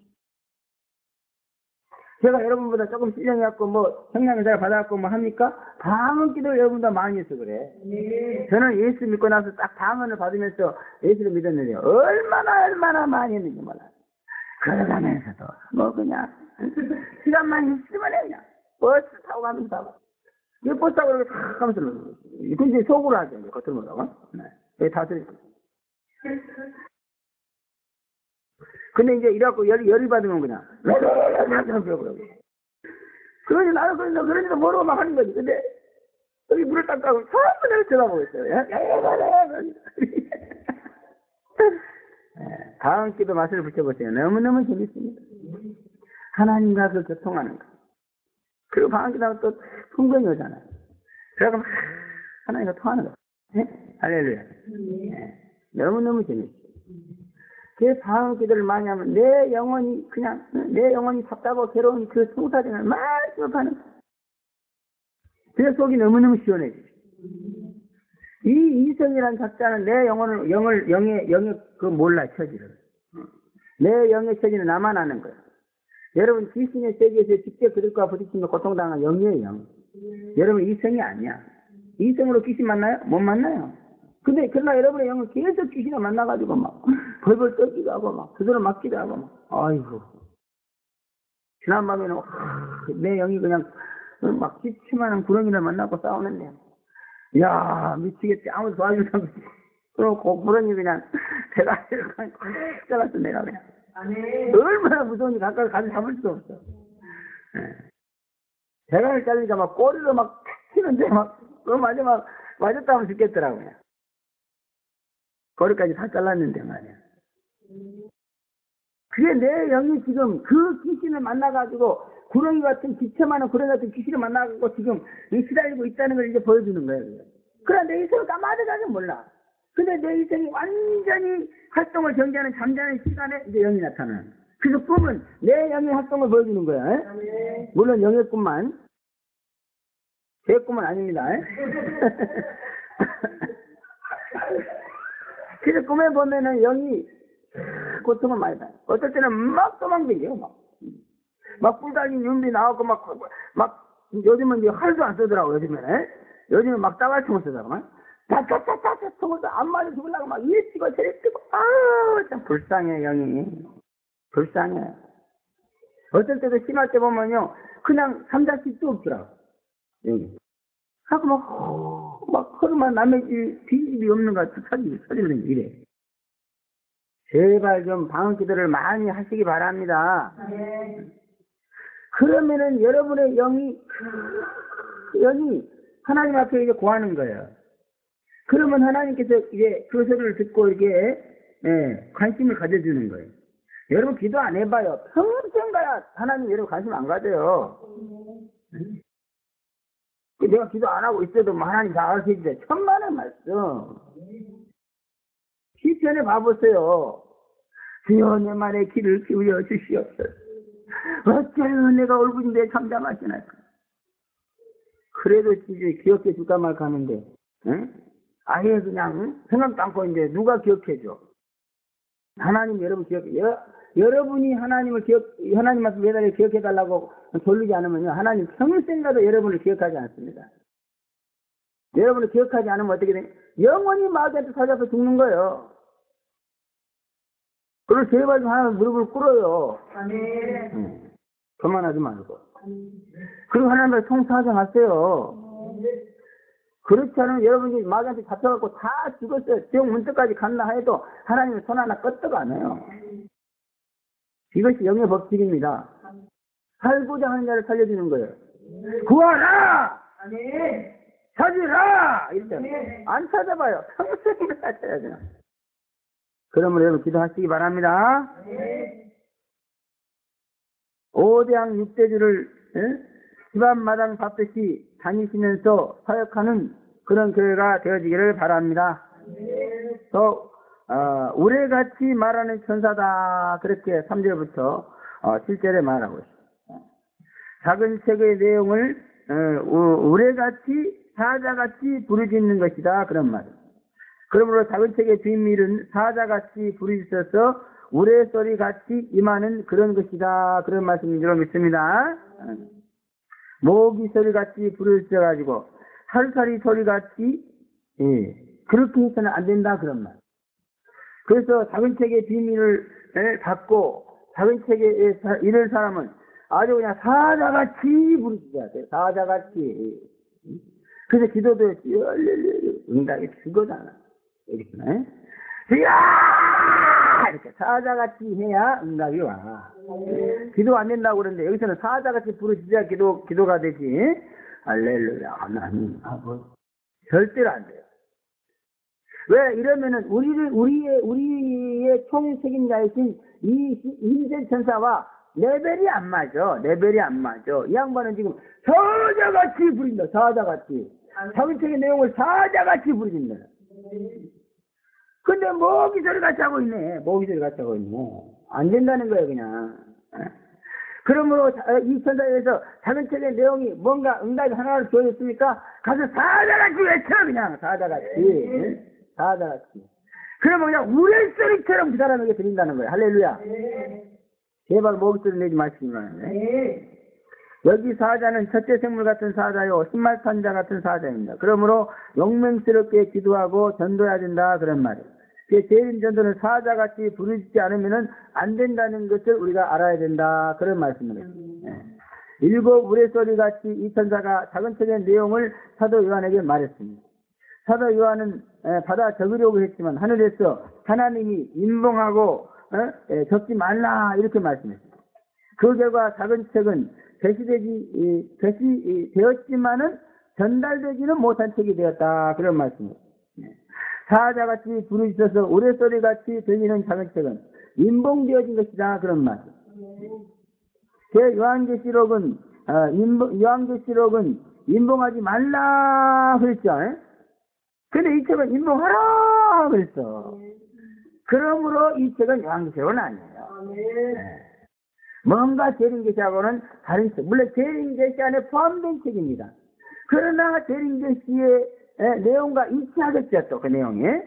제가 여러분보다 조금 신령해갖고 성령을 받아갖고 합니까? 방언 기도를 여러분보다 많이 해서 그래. 저는 예수 믿고 나서 딱 방언을 받으면서 예수를 믿었는데 얼마나 많이 했는지 몰라요. 걸어가면서도 그냥 시간만 있으면 그냥 버스 타고 가면서 봐. 이 버스 타고 이렇게 탁 가면서 근데 속으로 하죠. 겉으로 못하고. 네. 다 들을 거예요. 근데 이제 이래갖고 열이 받으면 그냥 그러니 나는 그러니까 모르고 막 하는 거지. 근데 여기 물을 딱 까고 전부 내가 쳐다보고 있어요. 다음 기도 맛을 붙여보세요. 너무너무 재밌습니다. 하나님과 그 교통하는 거. 그리고 방언 기도하면 또 풍경이 오잖아요. 그래서 하나님과 통하는 거. 할렐루야. 너무너무 재밌어요. 제 방언 기도를 많이 하면 내 영혼이 답답하고 괴로운 그 송사진을 말씀을 하는 거예요. 제 속이 너무너무 시원해지죠. 이 이성이라는 작자는 내 영의 그 몰라, 처지를. 내 영의 처지는 나만 아는 거예요. 여러분, 귀신의 세계에서 직접 그들과 부딪히며 고통당한 영이에요, 영. 여러분, 이성이 아니야. 이성으로 귀신 만나요? 못 만나요. 그러나 여러분의 영은 계속 귀신을 만나가지고 벌벌 떨기도 하고 그들을 맞기도 하고 아이고. 지난밤에는 내 영이 그냥 지치만한 구렁이를 만나고 싸우는데. 야, 미치겠지. 아무도 도와주지 않고. 그러고 구렁이 그냥 대가리를 꽉 잘랐어, 내가 그냥. 얼마나 무서운지 가까이 가서 잡을 수도 없어. 대가리를 자르니까 꼬리로 치는데 마지막 맞았다 하면 죽겠더라고요. 거기까지 다 잘랐는데 말이야. 그게 내 영이 지금 그 귀신을 만나가지고 구렁이 같은 기체만한 구렁이 같은 귀신을 만나가지고 지금 시달리고 있다는 걸 이제 보여주는 거예요. 그러나 내 이성을 까마득하게 몰라. 근데 내 이성이 완전히 활동을 정지하는 잠자는 시간에 이제 영이 나타나는. 그래서 꿈은 내 영의 활동을 보여주는 거야. 물론 영의 꿈만. 제 꿈은 아닙니다. 그래서 꿈에 보면은 영이 고통을 많이 받아요. 어떨 때는 막 도망다녀요, 막 뿔달린 윤비 나오고 요즘은 이제 활도 안 쓰더라고, 요즘은 막 따발총을 쓰더라고. 따따따따따 총을 안 맞아 죽으려고 막 이래 치고 저래 치고, 참 불쌍해, 영이. 불쌍해. 어떨 때도 심할 때 보면요, 그냥 삼자식도 없더라고, 여기. 하고 막 허름한 남의 뒷집이 없는 것 같아, 찾으려고 이래. 제발 좀 방언 기도를 많이 하시기 바랍니다. 그러면은 여러분의 영이 하나님 앞에 이제 구하는 거예요. 그러면 하나님께서 이제 그 소리를 듣고 이렇게 관심을 가져주는 거예요. 여러분 기도 안 해봐요. 평생 가야 하나님 여러분 관심 안 가져요. 내가 기도 안 하고 있어도 하나님 다 알아서 해주세요. 천만의 말씀. 시편에 봐보세요. 주여 내 말에 귀를 기울여 주시옵소서. 어째서 내가 얼굴인데 잠잠하시나요? 그래도 진짜 기억해 줄까 말까 하는데, 아예 그냥 생각도 않고 이제 누가 기억해줘? 하나님 여러분 기억해요. 여러분이 하나님 앞에 매달려 기억해 달라고 돌리지 않으면요, 하나님 평생 가도 여러분을 기억하지 않습니다. 여러분을 기억하지 않으면 어떻게 돼? 영원히 마귀한테 사잡혀 죽는 거예요. 그리고 제발 좀 하나님 무릎을 꿇어요. 교만하지 말고. 그리고 하나님을 통사하지 마세요. 그렇지 않으면 여러분이 마귀한테 잡혀갖고 다 죽었어요. 지옥 문턱까지 간다 해도 하나님은 손 하나 껐다가 안 해요. 이것이 영의 법칙입니다. 살고자 하는 자를 살려주는 거예요. 구하라! 찾으라! 이렇게 안 찾아봐요. 평생 다 찾아야죠. 그러므로 여러분 기도하시기 바랍니다. 5대양 6대주를 집안마당 밟듯이 다니시면서 사역하는 그런 교회가 되어지기를 바랍니다. 또 우레같이 말하는 천사다, 그렇게 3절부터 7절에 말하고 있습니다. 작은 책의 내용을 우레같이 사자같이 부르짖는 것이다, 그런 말입니다. 그러므로 작은 책의 비밀은 사자같이 부르짖어서 우레소리 같이 임하는 그런 것이다, 그런 말씀인 줄 믿습니다. 모기 소리 같이 부르짖어가지고 살살이 소리 같이 그렇게 해서는 안 된다, 그런 말. 그래서 작은 책의 비밀을 받고 작은 책에 이런 사람은 아주 그냥 사자같이 부르짖어야 돼요. 사자같이. 그래서 기도도 응답이 그거잖아. 이렇게. 이렇게 사자같이 해야 응답이 와. 기도 안 된다고 그러는데 여기서는 사자같이 부르짖어야 기도가 되지. 할렐루야, 하나님 하고 절대로 안 돼요. 왜 이러면은 우리의 총책임자이신 이 인재 천사와 레벨이 안 맞아. 이 양반은 지금 사자같이 부린다. 사자같이. 작은 책의 내용을 사자같이 부린다. 근데 모기 소리 같이 하고 있네. 안 된다는 거예요, 그냥. 그러므로 이 천사에서 작은 책의 내용이 뭔가 응답이 하나를 주어졌으니까 가서 사자같이 외쳐, 그냥. 사자같이. 그러면 그냥 우레소리처럼 그 사람에게 드린다는 거예요. 할렐루야. 제발 모기소리 내지 마시기 바랍니다. 여기 사자는 첫째 생물 같은 사자요, 신말탄자 같은 사자입니다. 그러므로 용맹스럽게 기도하고 전도해야 된다, 그런 말이에요. 재림 전도는 사자같이 부르짖지 않으면 안 된다는 것을 우리가 알아야 된다, 그런 말씀입니다. 일곱 우레소리같이 이 천사가 작은 책의 내용을 사도 요한에게 말했습니다. 사도 요한은 받아 적으려고 했지만 하늘에서 하나님이 임봉하고 적지 말라, 이렇게 말씀했습니다. 그 결과 작은 책은 되었지만은 전달되지는 못한 책이 되었다, 그런 말씀입니다. 사자같이 부르짖어서 우레소리같이 들리는 작은 책은 임봉되어진 것이다, 그런 말. 제 요한계시록은 임봉하지 말라 그랬죠. 근데 이 책은 임봉하라 그랬어. 그러므로 이 책은 요한계시록은 아니에요. 뭔가 재림계시하고는 다른 책. 물론 재림계시 안에 포함된 책입니다. 그러나 재림계시의 내용과 일치하겠죠, 또 그 내용에.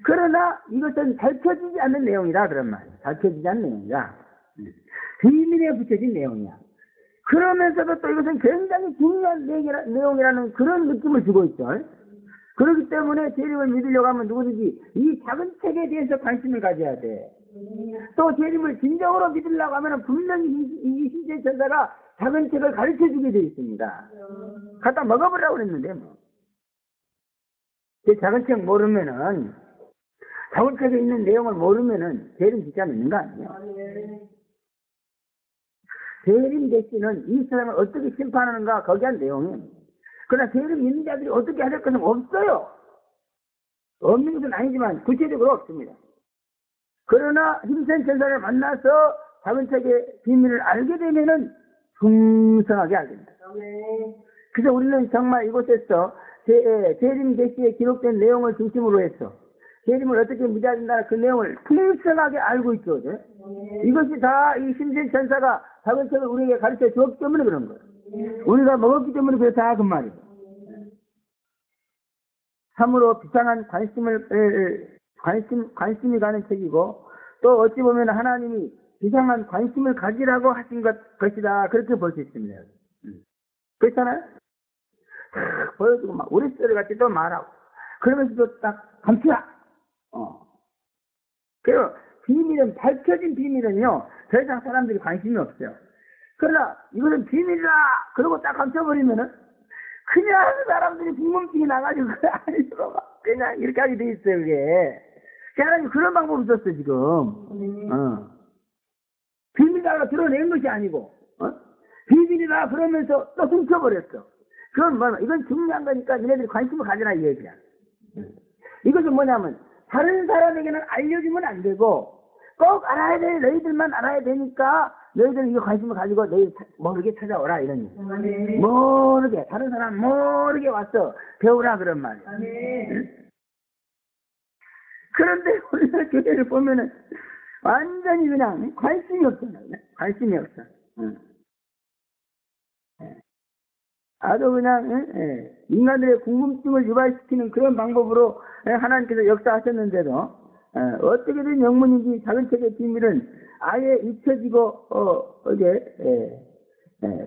그러나 이것은 밝혀지지 않는 내용이다, 그런 말이에요. 밝혀지지 않는 내용이다. 비밀에 붙여진 내용이야. 그러면서도 또 이것은 굉장히 중요한 내용이라는 그런 느낌을 주고 있죠. 그렇기 때문에 재림을 믿으려고 하면 누구든지 이 작은 책에 대해서 관심을 가져야 돼. 또 재림을 진정으로 믿으려고 하면 분명히 이 신세 천사가 작은 책을 가르쳐주게 되어 있습니다. 갖다 먹어보라고 그랬는데 뭐. 그 작은 책 모르면은, 작은 책에 있는 내용을 모르면은 재림 진짜 믿는 거 아니에요. 재림 대신은 이 사람을 어떻게 심판하는가 거기에 한 내용이에요. 그러나 재림 믿는 자들이 어떻게 할 것은 없어요. 없는 것은 아니지만 구체적으로 없습니다. 그러나 힘센 천사를 만나서 작은 책의 비밀을 알게 되면은 풍성하게 알게 됩니다. 그래서 우리는 정말 이곳에서 재림 계시에 기록된 내용을 중심으로 해서 재림을 어떻게 믿어야 된다는 그 내용을 풍성하게 알고 있죠. 이것이 다 이 힘센 천사가 작은 책을 우리에게 가르쳐 주었기 때문에 그런 거예요. 우리가 먹었기 때문에 그렇다 그 말이에요. 참으로 비상한 관심이 가는 책이고, 또 어찌 보면 하나님이 비상한 관심을 가지라고 하신 것이다. 그렇게 볼 수 있습니다. 그렇잖아요? 탁 보여주고 막 우리 소리 같이 또 말하고, 그러면서도 딱 감추라. 그리고 비밀은, 밝혀진 비밀은요, 더 이상 사람들이 관심이 없어요. 그러나 이것은 비밀이다. 그러고 딱 감춰버리면은 그냥 사람들이 궁금증이 나가지고 아니로 그냥 이렇게 하게 돼 있어요. 그게 하나님 그런 방법을 썼어 지금. 비밀이라고 드러낸 것이 아니고 비밀이라 그러면서 또 훔쳐버렸어. 그건 뭐냐, 이건 중요한 거니까 너네들이 관심을 가져라 이 얘기야. 이것은 뭐냐면 다른 사람에게는 알려주면 안 되고 꼭 알아야 돼. 너희들만 알아야 되니까 너희들은 이거 관심을 가지고 너희 모르게 찾아오라 이런 얘기. 모르게, 다른 사람 모르게 와서 배우라 그런 말이야. 그런데 우리가 교회를 보면은 완전히 그냥 관심이 없잖아요. 관심이 없어. 아주 그냥 인간들의 궁금증을 유발시키는 그런 방법으로 하나님께서 역사하셨는데도 어떻게든 영문인지 작은 책의 비밀은 아예 잊혀지고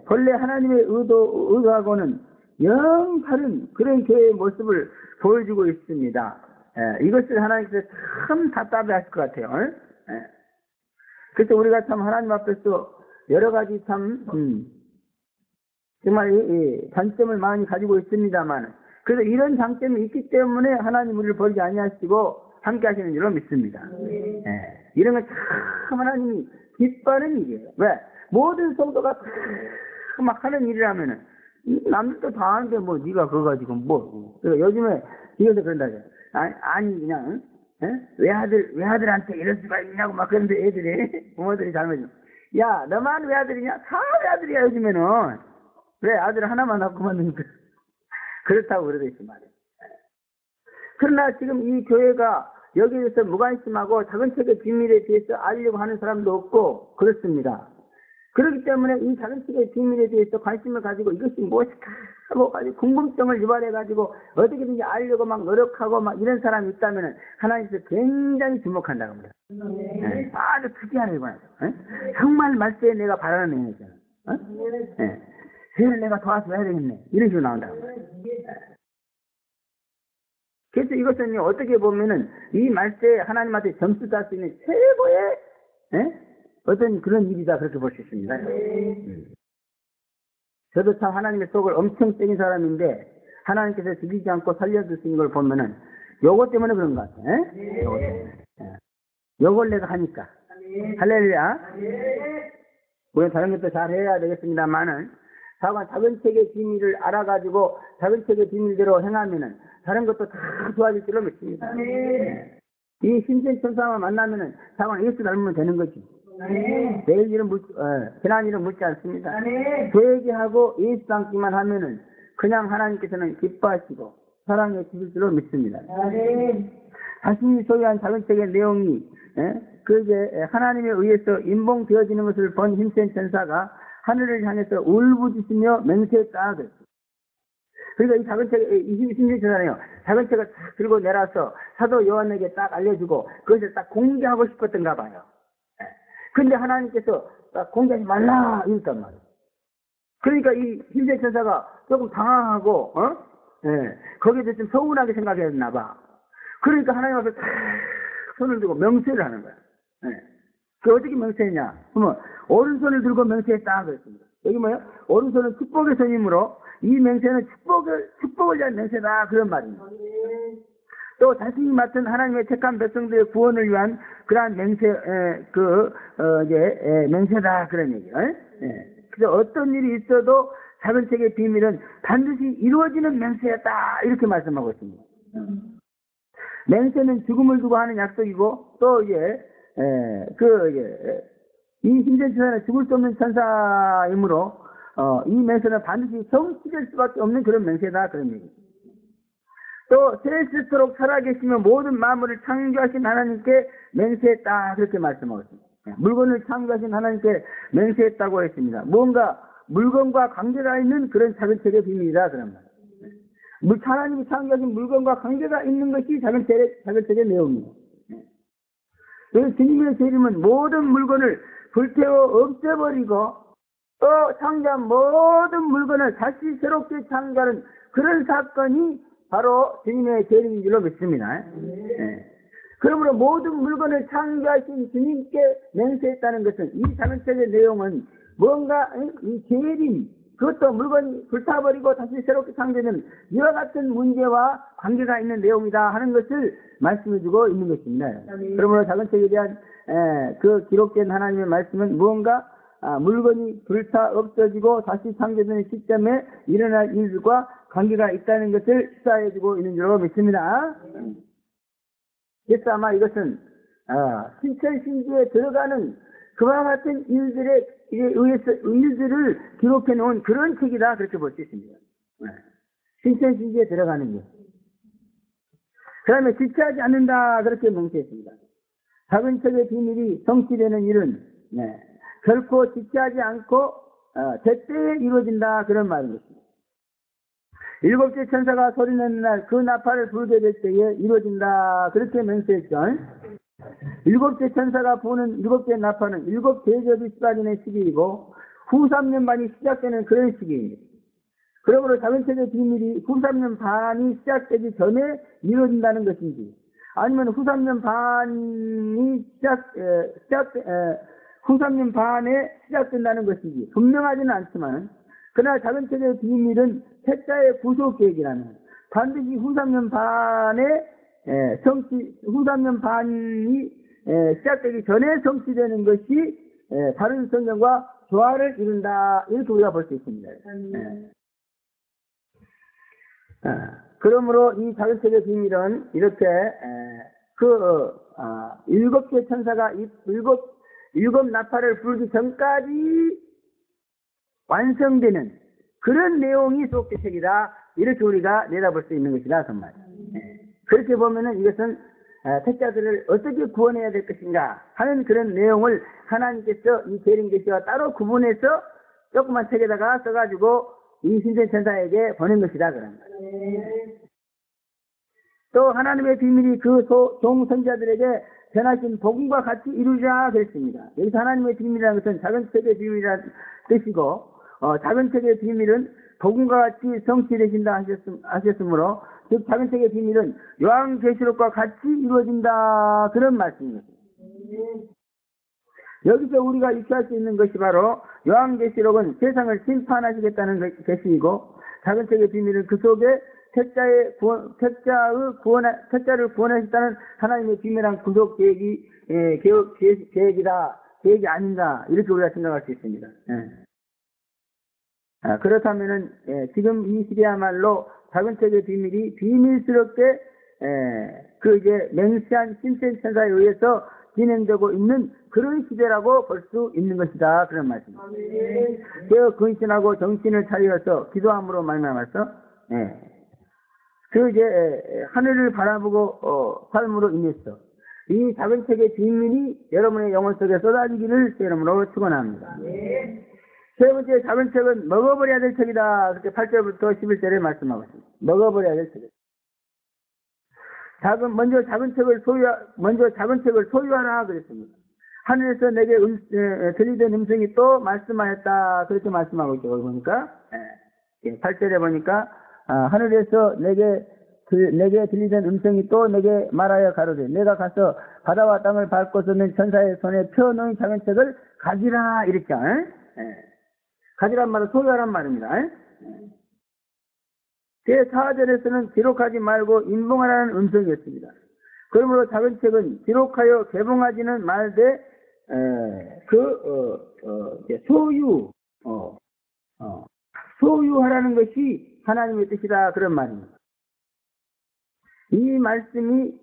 본래 하나님의 의도하고는 영 다른 그런 교회의 모습을 보여주고 있습니다. 이것을 하나님께서 참 답답해 하실 것 같아요. 그래서 우리가 참 하나님 앞에서 여러 가지 참 정말 이 장점을 많이 가지고 있습니다만, 그래서 이런 장점이 있기 때문에 하나님 우리를 버리지 아니하시고 함께 하시는 줄로 믿습니다. 이런 건 참 하나님이 기뻐하는 일이에요. 왜? 모든 성도가 막 하는 일이라면은 남들도 다 하는데 뭐 네가 그거 가지고 뭐. 그러니까 요즘에 뒤에서 그런다죠. 아니 그냥 외아들한테 이럴 수가 있냐고 막 그런데 애들이 부모들이 잘못해요. 야 너만 외아들이냐? 다 외아들이야 요즘에는. 왜 아들 하나만 낳고 만드니까 그렇다고 그러고 있단 말이에요. 그러나 지금 이 교회가 여기에 대해서 무관심하고 작은 책의 비밀에 대해서 알려고 하는 사람도 없고 그렇습니다. 그렇기 때문에 이 작은 책의 비밀에 대해서 관심을 가지고 이것이 무엇일까 하고 궁금증을 유발해가지고 어떻게든지 알려고 막 노력하고 막 이런 사람이 있다면 하나님께서 굉장히 주목한다고 합니다. 아주 특이한 일이구나. 정말 말세에 내가 바라는 내용이잖아. 쟤를 내가 도와서 해야 되겠네. 이런 식으로 나온다고 합니다. 그래서 이것은 어떻게 보면은 이 말세에 하나님한테 점수 딸 수 있는 최고의 어떤 그런 일이다 그렇게 볼 수 있습니다. 저도 참 하나님의 속을 엄청 쐐긴 사람인데 하나님께서 죽이지 않고 살려주시는 걸 보면은 요거 때문에 그런 것 같아요. 요걸 내가 하니까. 할렐루야. 우리는 다른 것도 잘 해야 되겠습니다만은 작은 책의 비밀을 알아가지고 작은 책의 비밀대로 행하면은 다른 것도 다 좋아질 줄로 믿습니다. 이 신선 천사와 만나면은 사관 예수 닮으면 되는 거지. 내일 일은 지난 일은 묻지 않습니다. 회개하고 예수 닮기만 하면은 그냥 하나님께서는 기뻐하시고 사랑해 주실 줄로 믿습니다. 자신이 소유한 작은 책의 내용이 그게 하나님에 의해서 인봉되어지는 것을 본 힘센 천사가 하늘을 향해서 울부짖으며 맹세했다. 그러니까 이 작은 책, 이 힘센 천사네요. 작은 책을 딱 들고 내려서 사도 요한에게 딱 알려주고 그것을 딱 공개하고 싶었던가 봐요. 근데 하나님께서 딱 공개하지 말라 이랬단 말이에요. 그러니까 이 힘센 천사가 조금 당황하고 거기에 대해서 좀 서운하게 생각했나 봐. 그러니까 하나님 앞에 탁 손을 들고 명세를 하는 거야. 그 어떻게 명세했냐? 그러면 오른손을 들고 명세했다 그랬습니다. 여기 뭐예요? 오른손은 축복의 손이므로 이 맹세는 축복을 위한 맹세다 그런 말입니다. 또 자신이 맡은 하나님의 택한 백성들의 구원을 위한 그러한 맹세다 그런 얘기예요. 그래서 어떤 일이 있어도 작은 책의 비밀은 반드시 이루어지는 맹세였다 이렇게 말씀하고 있습니다. 맹세는 죽음을 두고 하는 약속이고 또 이 힘센 천사는 죽을 수 없는 천사이므로 이 맹세는 반드시 성취될 수밖에 없는 그런 맹세다 그런 얘기입니다. 또 셀수록 살아계시며 모든 만물을 창조하신 하나님께 맹세했다 그렇게 말씀하고 있습니다. 물건을 창조하신 하나님께 맹세했다고 했습니다. 뭔가 물건과 관계가 있는 그런 작은 책의 비밀이다 그런 말이에요. 하나님이 창조하신 물건과 관계가 있는 것이 작은 책의 내용이에요. 그래서 주님의 재림은 모든 물건을 불태워 없애버리고 또 창조한 모든 물건을 다시 새롭게 창조하는 그런 사건이 바로 주님의 재림인 줄로 믿습니다. 그러므로 모든 물건을 창조하신 주님께 맹세했다는 것은 이 작은 책의 내용은 뭔가 이 재림, 그것도 물건이 불타버리고 다시 새롭게 창조되는 이와 같은 문제와 관계가 있는 내용이다 하는 것을 말씀해주고 있는 것입니다. 그러므로 작은 책에 대한 그 기록된 하나님의 말씀은 무언가 물건이 불타 없어지고 다시 창조되는 시점에 일어날 일들과 관계가 있다는 것을 시사해주고 있는 줄로 믿습니다. 그래서 아마 이것은 신천신지에 들어가는 그와 같은 일들에 의해서 일들을 기록해 놓은 그런 책이다 그렇게 볼 수 있습니다. 신천신지에 들어가는 것. 그 다음에 지체하지 않는다 그렇게 맹세했습니다. 작은 책의 비밀이 성취되는 일은 결코 지체하지 않고 제때에 이루어진다 그런 말인 것입니다. 일곱째 천사가 소리내는 날 그 나팔을 불게 될 때에 이루어진다 그렇게 맹세했죠. 일곱째 천사가 부는 일곱째 나팔은 일곱 대접이 쏟아지는 시기이고 후 3년 반이 시작되는 그런 시기입니다. 그러므로 작은 책의 비밀이 후 3년 반이 시작되기 전에 이루어진다는 것인지 아니면 후 3년 반에 시작된다는 것인지 분명하지는 않지만 그러나 작은 책의 비밀은 택자의 구속 계획이라는 반드시 후 3년 반이 시작되기 전에 성취되는 것이 다른 성경과 조화를 이룬다 이렇게 우리가 볼 수 있습니다. 그러므로 이 작은 책의 비밀은 이렇게 일곱 개 천사가 일곱 나팔을 불기 전까지 완성되는 그런 내용이 수록된 책이다 이렇게 우리가 내다볼 수 있는 것이다 그 말이에요. 그렇게 보면은 이것은 택자들을 어떻게 구원해야 될 것인가 하는 그런 내용을 하나님께서 이 계명계시와 따로 구분해서 조그만 책에다가 써가지고 이 신전 천사에게 보낸 것이다 그런 거예요. 또 하나님의 비밀이 그 종선자들에게 전하신 복음과 같이 이루자 그랬습니다. 여기서 하나님의 비밀이라는 것은 작은 책의 비밀이라는 뜻이고 작은 책의 비밀은 복음과 같이 성취되신다 하셨으므로 즉 작은 책의 비밀은 요한계시록과 같이 이루어진다 그런 말씀입니다. 여기서 우리가 익혀할 수 있는 것이 바로 요한계시록은 세상을 심판하시겠다는 계시이고 작은 책의 비밀은 그 속에 택자를 구원하셨다는 하나님의 비밀한 구속 계획이 아닌가 이렇게 우리가 생각할 수 있습니다. 그렇다면은 지금 이 시대야말로 작은 책의 비밀이 비밀스럽게 맹세한 신천 천사에 의해서 진행되고 있는 그런 시대라고 볼 수 있는 것이다 그런 말씀입니다. 깨어 근신하고 정신을 차리어서 기도함으로 말미암아서 그 이제 하늘을 바라보고 삶으로 인해서 이 작은 책의 뒷면이 여러분의 영혼 속에 쏟아지기를 제 이름으로 축원합니다. 세 번째 작은 책은 먹어버려야 될 책이다. 그렇게 8절부터 11절에 말씀하고 있습니다. 먹어버려야 될 책이다. 먼저 작은 책을 소유하라 그랬습니다. 하늘에서 내게 들리던 음성이 또 말씀하였다. 그렇게 말씀하고 있죠. 보니까 8절에 보니까 하늘에서 내게 들리던 음성이 또 내게 말하여 가로되 내가 가서 바다와 땅을 밟고서는 천사의 손에 펴놓은 작은 책을 가지라 이랬죠. 가지란 말은 소유하란 말입니다. 제4절에서는 기록하지 말고 인봉하라는 음성이었습니다. 그러므로 작은 책은 기록하여 개봉하지는 말되 소유하라는 것이 하나님의 뜻이다 그런 말입니다. 이 말씀이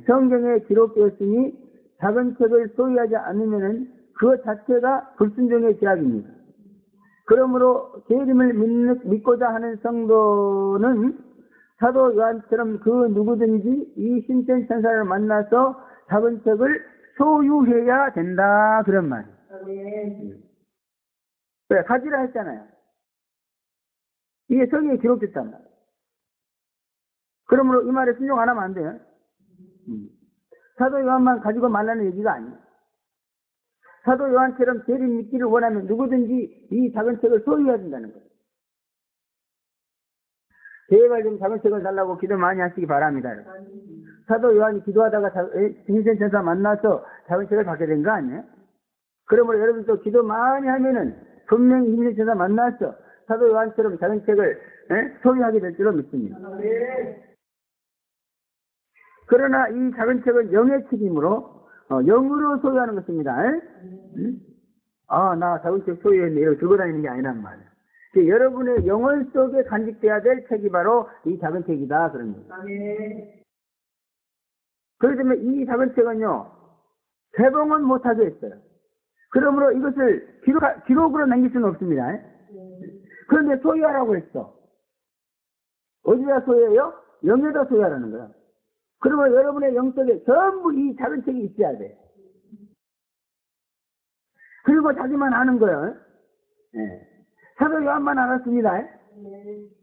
성경에 기록되었으니 작은 책을 소유하지 않으면 그것 자체가 불순종의 죄악입니다. 그러므로 재림을 믿고자 하는 성도는 사도 요한처럼 그 누구든지 이 신천 천사를 만나서 작은 책을 소유해야 된다 그런 말이에요. 왜? 가지라 했잖아요. 이게 성경에 기록됐단 말이에요. 그러므로 이 말에 순종 안 하면 안 돼요. 사도 요한만 가지고 말라는 얘기가 아니에요. 사도 요한처럼 재림 믿기를 원하면 누구든지 이 작은 책을 소유해야 된다는 거예요. 제발 좀 작은 책을 달라고 기도 많이 하시기 바랍니다. 사도 요한이 기도하다가 신천 천사 만나서 작은 책을 받게 된 거 아니에요? 그러므로 여러분도 기도 많이 하면은 분명히 신천 천사 만나서 사도 요한처럼 작은 책을 소유하게 될 줄로 믿습니다. 그러나 이 작은 책은 영의 책이므로 영으로 소유하는 것입니다. 나 작은 책 소유했네 이러고 들고 다니는 게 아니란 말이에요. 여러분의 영혼 속에 간직돼야 될 책이 바로 이 작은 책이다 그런 거예요. 그렇기 때문에 이 작은 책은요 개봉은 못하게 했어요. 그러므로 이것을 기록으로 남길 수는 없습니다. 그런데 소유하라고 했어. 어디다 소유해요? 영에다 소유하라는 거야. 그러면 여러분의 영 속에 전부 이 작은 책이 있어야 돼. 그리고 자기만 아는 거예요. 사도 요한만 알았습니다.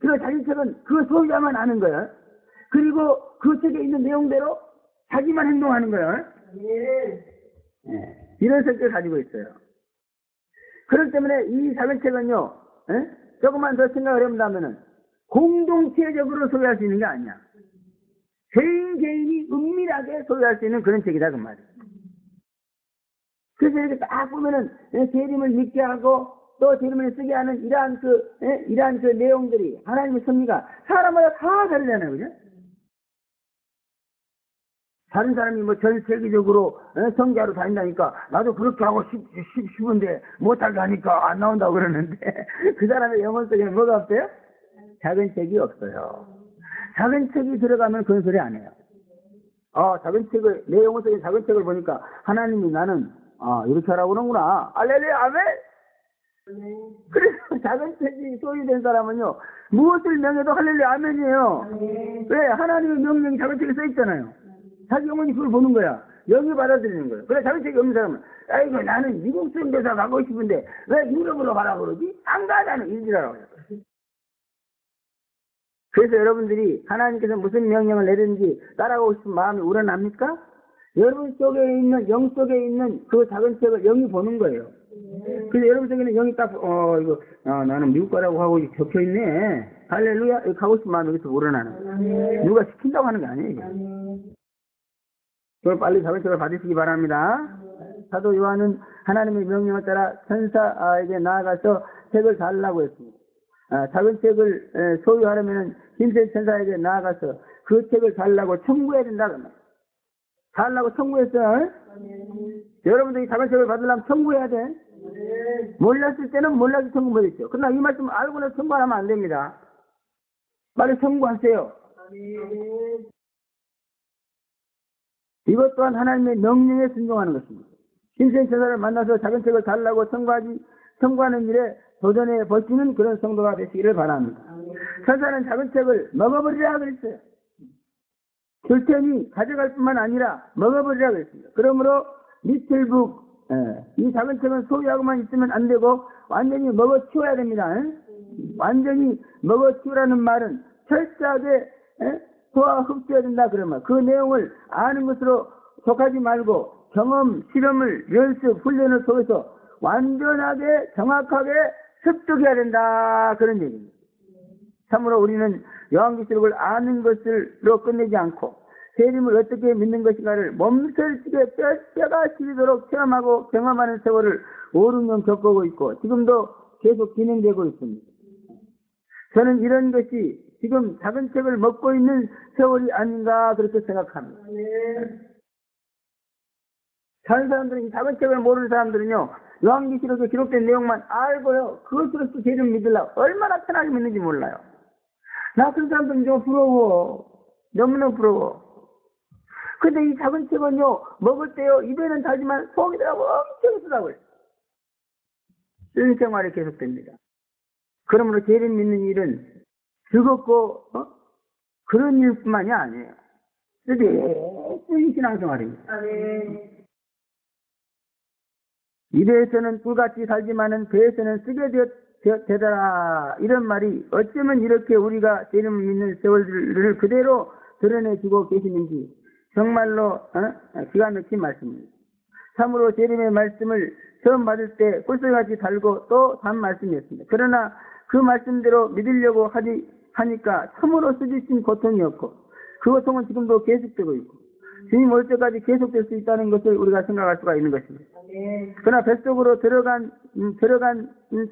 그리고 자기 책은 그 소유자만 아는 거예요. 그리고 그 책에 있는 내용대로 자기만 행동하는 거예요. 이런 성격을 가지고 있어요. 그렇기 때문에 이 작은 책은요, 조금만 더 생각을 해본다면은 공동체적으로 소유할 수 있는 게 아니야. 개인이 은밀하게 소유할 수 있는 그런 책이다 그 말이에요. 그래서 이렇게 딱 보면은 재림을 믿게 하고 또 재림을 쓰게 하는 이러한 그 내용들이 하나님의 섭리가 사람마다 다 다르잖아요, 그죠? 다른 사람이 뭐 전 세계적으로 성자로 다닌다니까 나도 그렇게 하고 싶은데 못하게 하니까 안 나온다고 그러는데 그 사람의 영혼 속에 뭐가 없어요? 작은 책이 없어요. 작은 책이 들어가면 그런 소리 안 해요. 작은 책을, 내 영혼 속에 작은 책을 보니까 하나님이 나는 이렇게 하라고 그러는구나. 알렐루야, 아멘! 그래서 작은 책이 소유된 사람은요 무엇을 명해도 할렐루야, 아멘이에요. 왜? 하나님의 명령이 작은 책에 써있잖아요. 자기 영혼이 그걸 보는 거야. 영이 받아들이는 거예요. 그래 작은 책이 없는 사람은 아이고 나는 미국 선교사 가고 싶은데 왜 유럽으로 가라고 그러지? 안 가 나는 일지라고 해요. 그래서 여러분들이 하나님께서 무슨 명령을 내리는지 따라가고 싶은 마음이 우러납니까? 여러분 속에 있는 영 속에 있는 그 작은 책을 영이 보는 거예요. 그래서 여러분 속에는 영이 딱 나는 미국 가라고 하고 적혀 있네. 할렐루야. 가고 싶은 마음이 여기서 우러나는 거예요. 누가 시킨다고 하는 게 아니에요. 이게. 그걸 빨리 작은 책을 받으시기 바랍니다. 사도 요한은 하나님의 명령을 따라 천사에게 나아가서 책을 달라고 했습니다. 작은 책을 소유하려면 신천 천사에게 나아가서 그 책을 달라고 청구해야 된다. 달라고 청구했어요. 여러분들이 작은 책을 받으려면 청구해야 돼. 몰랐을 때는 몰라서 청구 못했죠. 그러나 이 말씀 알고는 청구하면 안 됩니다. 빨리 청구하세요. 이것 또한 하나님의 명령에 순종하는 것입니다. 신천 천사를 만나서 작은 책을 달라고 청구하는 일에 도전해 보시는 그런 성도가 되시기를 바랍니다. 천사는 작은 책을 먹어버리라 그랬어요. 줄 테니 가져갈 뿐만 아니라 먹어버리라 그랬습니다. 그러므로 리틀북 이 작은 책은 소유하고만 있으면 안 되고 완전히 먹어치워야 됩니다. 완전히 먹어치우라는 말은 철저하게 소화 흡수해야 된다 그런 말. 그 내용을 아는 것으로 속하지 말고 경험, 실험을, 연습, 훈련을 통해서 완전하게 정확하게 습득해야 된다 그런 얘기입니다. 참으로 우리는 요한계시록을 아는 것으로 끝내지 않고 세림을 어떻게 믿는 것인가를 몸살찌게 뼈가 시리도록 체험하고 경험하는 세월을 5, 6년 겪어오고 있고 지금도 계속 진행되고 있습니다. 저는 이런 것이 지금 작은 책을 먹고 있는 세월이 아닌가 그렇게 생각합니다. 다른 사람들은 이 작은 책을 모르는 사람들은요 요한계시록에 기록된 내용만 알고요 그것으로서 죄를 믿으려고 얼마나 편하게 믿는지 몰라요. 나 그런 사람들은 좀 부러워. 너무나 부러워. 근데 이 작은 책은요 먹을 때요 입에는 달지만 속이더라고 엄청 쓰더라고요. 일생활에 계속됩니다. 그러므로 죄를 믿는 일은 즐겁고 그런 일뿐만이 아니에요. 쓰기 신앙생활입니다. 입에서는 꿀같이 살지만은 배에서는 쓰게 되더라. 이런 말이 어쩌면 이렇게 우리가 죄를 믿는 세월들을 그대로 드러내주고 계시는지 정말로 기가 막힌 말씀입니다. 참으로 재림의 말씀을 처음 받을 때 꿀송이같이 달고 또 단 말씀이었습니다. 그러나 그 말씀대로 믿으려고 하니까 참으로 쓰지신 고통이었고 그 고통은 지금도 계속되고 있고 주님 올 때까지 계속될 수 있다는 것을 우리가 생각할 수가 있는 것입니다. 그러나 뱃속으로 들어간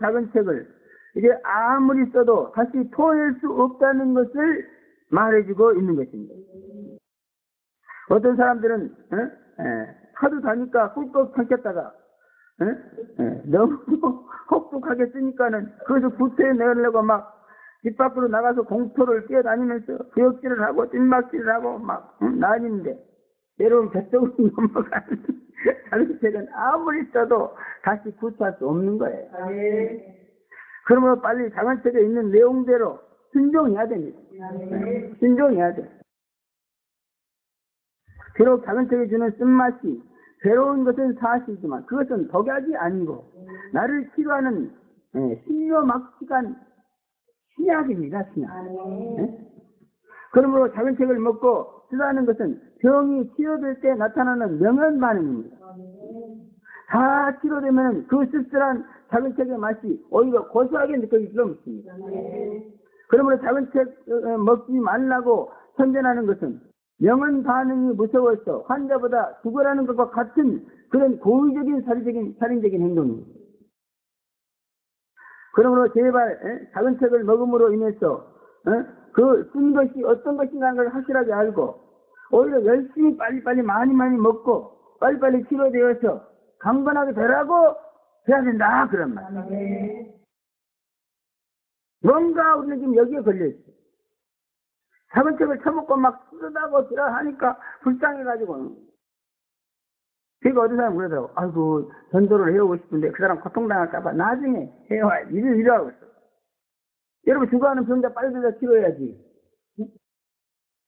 작은 책을 이제 아무리 써도 다시 토해낼 수 없다는 것을 말해주고 있는 것입니다. 어떤 사람들은 하도 다니까 꿀꺽 삼켰다가 너무 혹독하게 쓰니까는 그것을 구태내려고 막 집 밖으로 나가서 공터를 뛰어다니면서 구역질을 하고 찐막질을 하고 막 나뉘는데 여러분 뱃속으로 넘어가는 작은 책은 아무리 써도 다시 구투할 수 없는 거예요. 그러므로 빨리 작은 책에 있는 내용대로 순종해야 됩니다. 순종해야 돼요. 비록 작은 책이 주는 쓴맛이 괴로운 것은 사실이지만 그것은 독약이 아니고 나를 치료하는 신료막시간 신약입니다. 신약. 그러므로 작은 책을 먹고 쓰다는 것은 병이 치료될 때 나타나는 명언 반응입니다. 다 치료되면 그 씁쓸한 작은 책의 맛이 오히려 고소하게 느껴질 수가 있습니다. 그러므로 작은 책 먹지 말라고 선전하는 것은 명언 반응이 무서워서 환자보다 죽으라는 것과 같은 그런 고의적인 살인적인 행동입니다. 그러므로 제발 작은 책을 먹음으로 인해서 그 쓴 것이 어떤 것인가 하는 걸 확실하게 알고 오히려 열심히 빨리빨리 많이 먹고 빨리빨리 치료되어서 강건하게 되라고 해야 된다 그런 말. 뭔가 우리는 지금 여기에 걸려있어요. 작은 책을 처먹고 막 쓰다고 하니까 불쌍해가지고. 그러니까 어떤 사람 그러더라고. 아이고, 전도를 해오고 싶은데 그 사람 고통당할까봐 나중에 해와야지. 이러고 있어. 여러분, 죽어가는 병자 빨리 들여 치료해야지.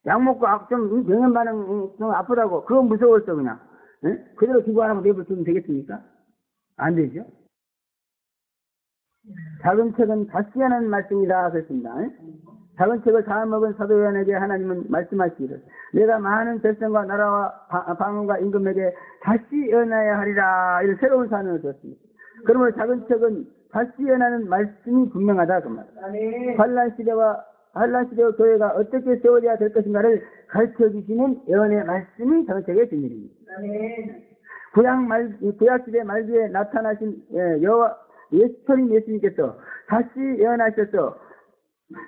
약 먹고 좀 병원 반응 좀 아프다고. 그건 무서웠어, 그냥. 그대로 죽어가라고 내버려두면 되겠습니까? 안 되죠? 작은 책은 다시 하는 말씀이다. 그랬습니다. 작은 책을 다 먹은 사도 요한에게 하나님은 말씀하시기를 내가 많은 백성과 나라와 방언과 임금에게 다시 예언하여야 하리라. 이런 새로운 사명을 줬습니다. 그러므로 작은 책은 다시 예언하는 말씀이 분명하다. 그 말. 환란 시대와 교회가 어떻게 세워져야 될 것인가를 가르쳐주시는 예언의 말씀이 작은 책의 비밀입니다. 구약 시대 말기에 나타나신 예수님 예수님께서 다시 예언하셔서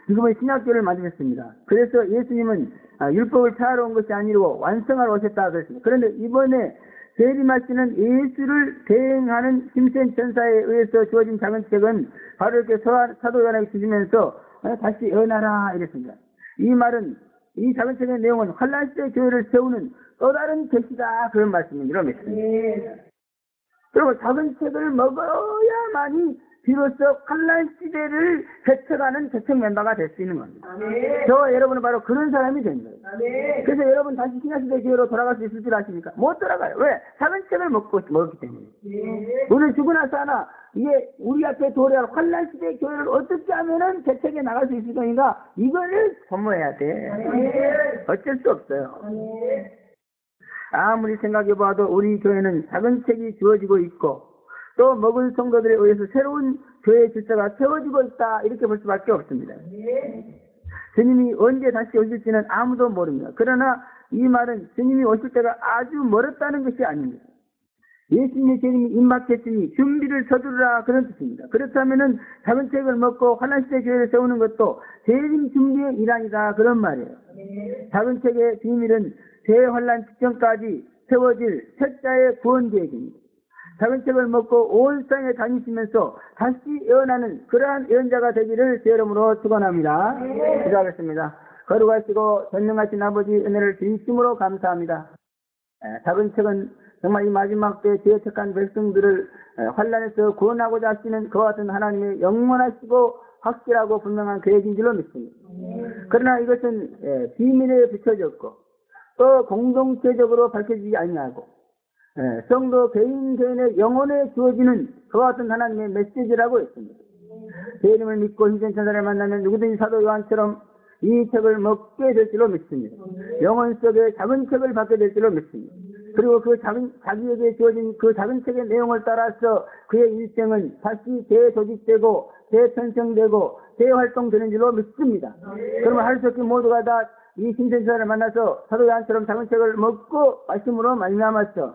지금의 신약교를 만드셨습니다. 그래서 예수님은 율법을 차하러 온 것이 아니고 완성하러 오셨다 그랬습니다. 그런데 이번에 재림하시는 예수를 대행하는 힘센 천사에 의해서 주어진 작은 책은 바로 이렇게 사도 요한에게 주시면서 다시 예언하라 이랬습니다. 이 말은 이 작은 책의 내용은 환란 시대 교회를 세우는 또 다른 계시다 그런 말씀입니다. 이런 말씀입니다. 그리고 작은 책을 먹어야만이 비로소 환란 시대를 헤쳐가는 개척 멤버가 될 수 있는 겁니다. 저와 여러분은 바로 그런 사람이 된 거예요. 그래서 여러분 다시 신약시대 교회로 돌아갈 수 있을 줄 아십니까? 못 돌아가요. 왜? 작은 책을 먹었기 때문에. 우리는 죽고 나서 하나 이게 우리 앞에 도래할 환란 시대 교회를 어떻게 하면은 개척에 나갈 수 있을 것인가? 이거를 선모해야 돼. 어쩔 수 없어요. 아무리 생각해봐도 우리 교회는 작은 책이 주어지고 있고 또 먹은 성도들에 의해서 새로운 교회 질서가 세워지고 있다 이렇게 볼 수밖에 없습니다. 주님이 언제 다시 오실지는 아무도 모릅니다. 그러나 이 말은 주님이 오실 때가 아주 멀었다는 것이 아닙니다. 예수님의 재림이 임박했으니 준비를 서두르라 그런 뜻입니다. 그렇다면은 작은 책을 먹고 환란시대 교회를 세우는 것도 재림 준비의 일환이다 그런 말이에요. 작은 책의 비밀은 대환란 직전까지 세워질 책자의 구원 계획입니다. 작은 책을 먹고 온 땅에 다니시면서 다시 예언하는 그러한 예언자가 되기를 제 이름으로 축원합니다. 기도하겠습니다. 거룩하시고 전능하신 아버지 은혜를 진심으로 감사합니다. 작은 책은 정말 이 마지막 때 죄에 택한 백성들을 환란에서 구원하고자 하시는 그와 같은 하나님의 영원하시고 확실하고 분명한 계획인 줄로 믿습니다. 그러나 이것은 비밀에 붙여졌고 또 공동체적으로 밝혀지지 아니하고 성도 개인의 영혼에 주어지는 그와 같은 하나님의 메시지라고 했습니다. 제 이름을 믿고 힘센 천사를 만나면 누구든지 사도 요한처럼 이 책을 먹게 될 줄로 믿습니다. 영혼 속에 작은 책을 받게 될 줄로 믿습니다. 그리고 그 자기에게 주어진 그 작은 책의 내용을 따라서 그의 일생은 다시 재조직되고 재편성되고 재활동되는 줄로 믿습니다. 그러면 할 수 없는 모두가 다 이 신천사를 만나서 사도 요한처럼 작은 책을 먹고 말씀으로 말미암았어.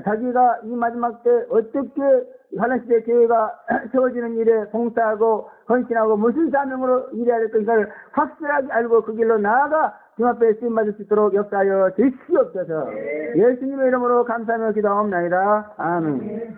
자기가 이 마지막 때 어떻게 환란시대 교회가 세워지는 일에 봉사하고 헌신하고 무슨 사명으로 일해야 될 것인가를 확실하게 알고 그 길로 나아가 주님 앞에 쓰임받을 수 있도록 역사하여 주시옵소서. 예수님의 이름으로 감사하며 기도하옵나이다. 아멘.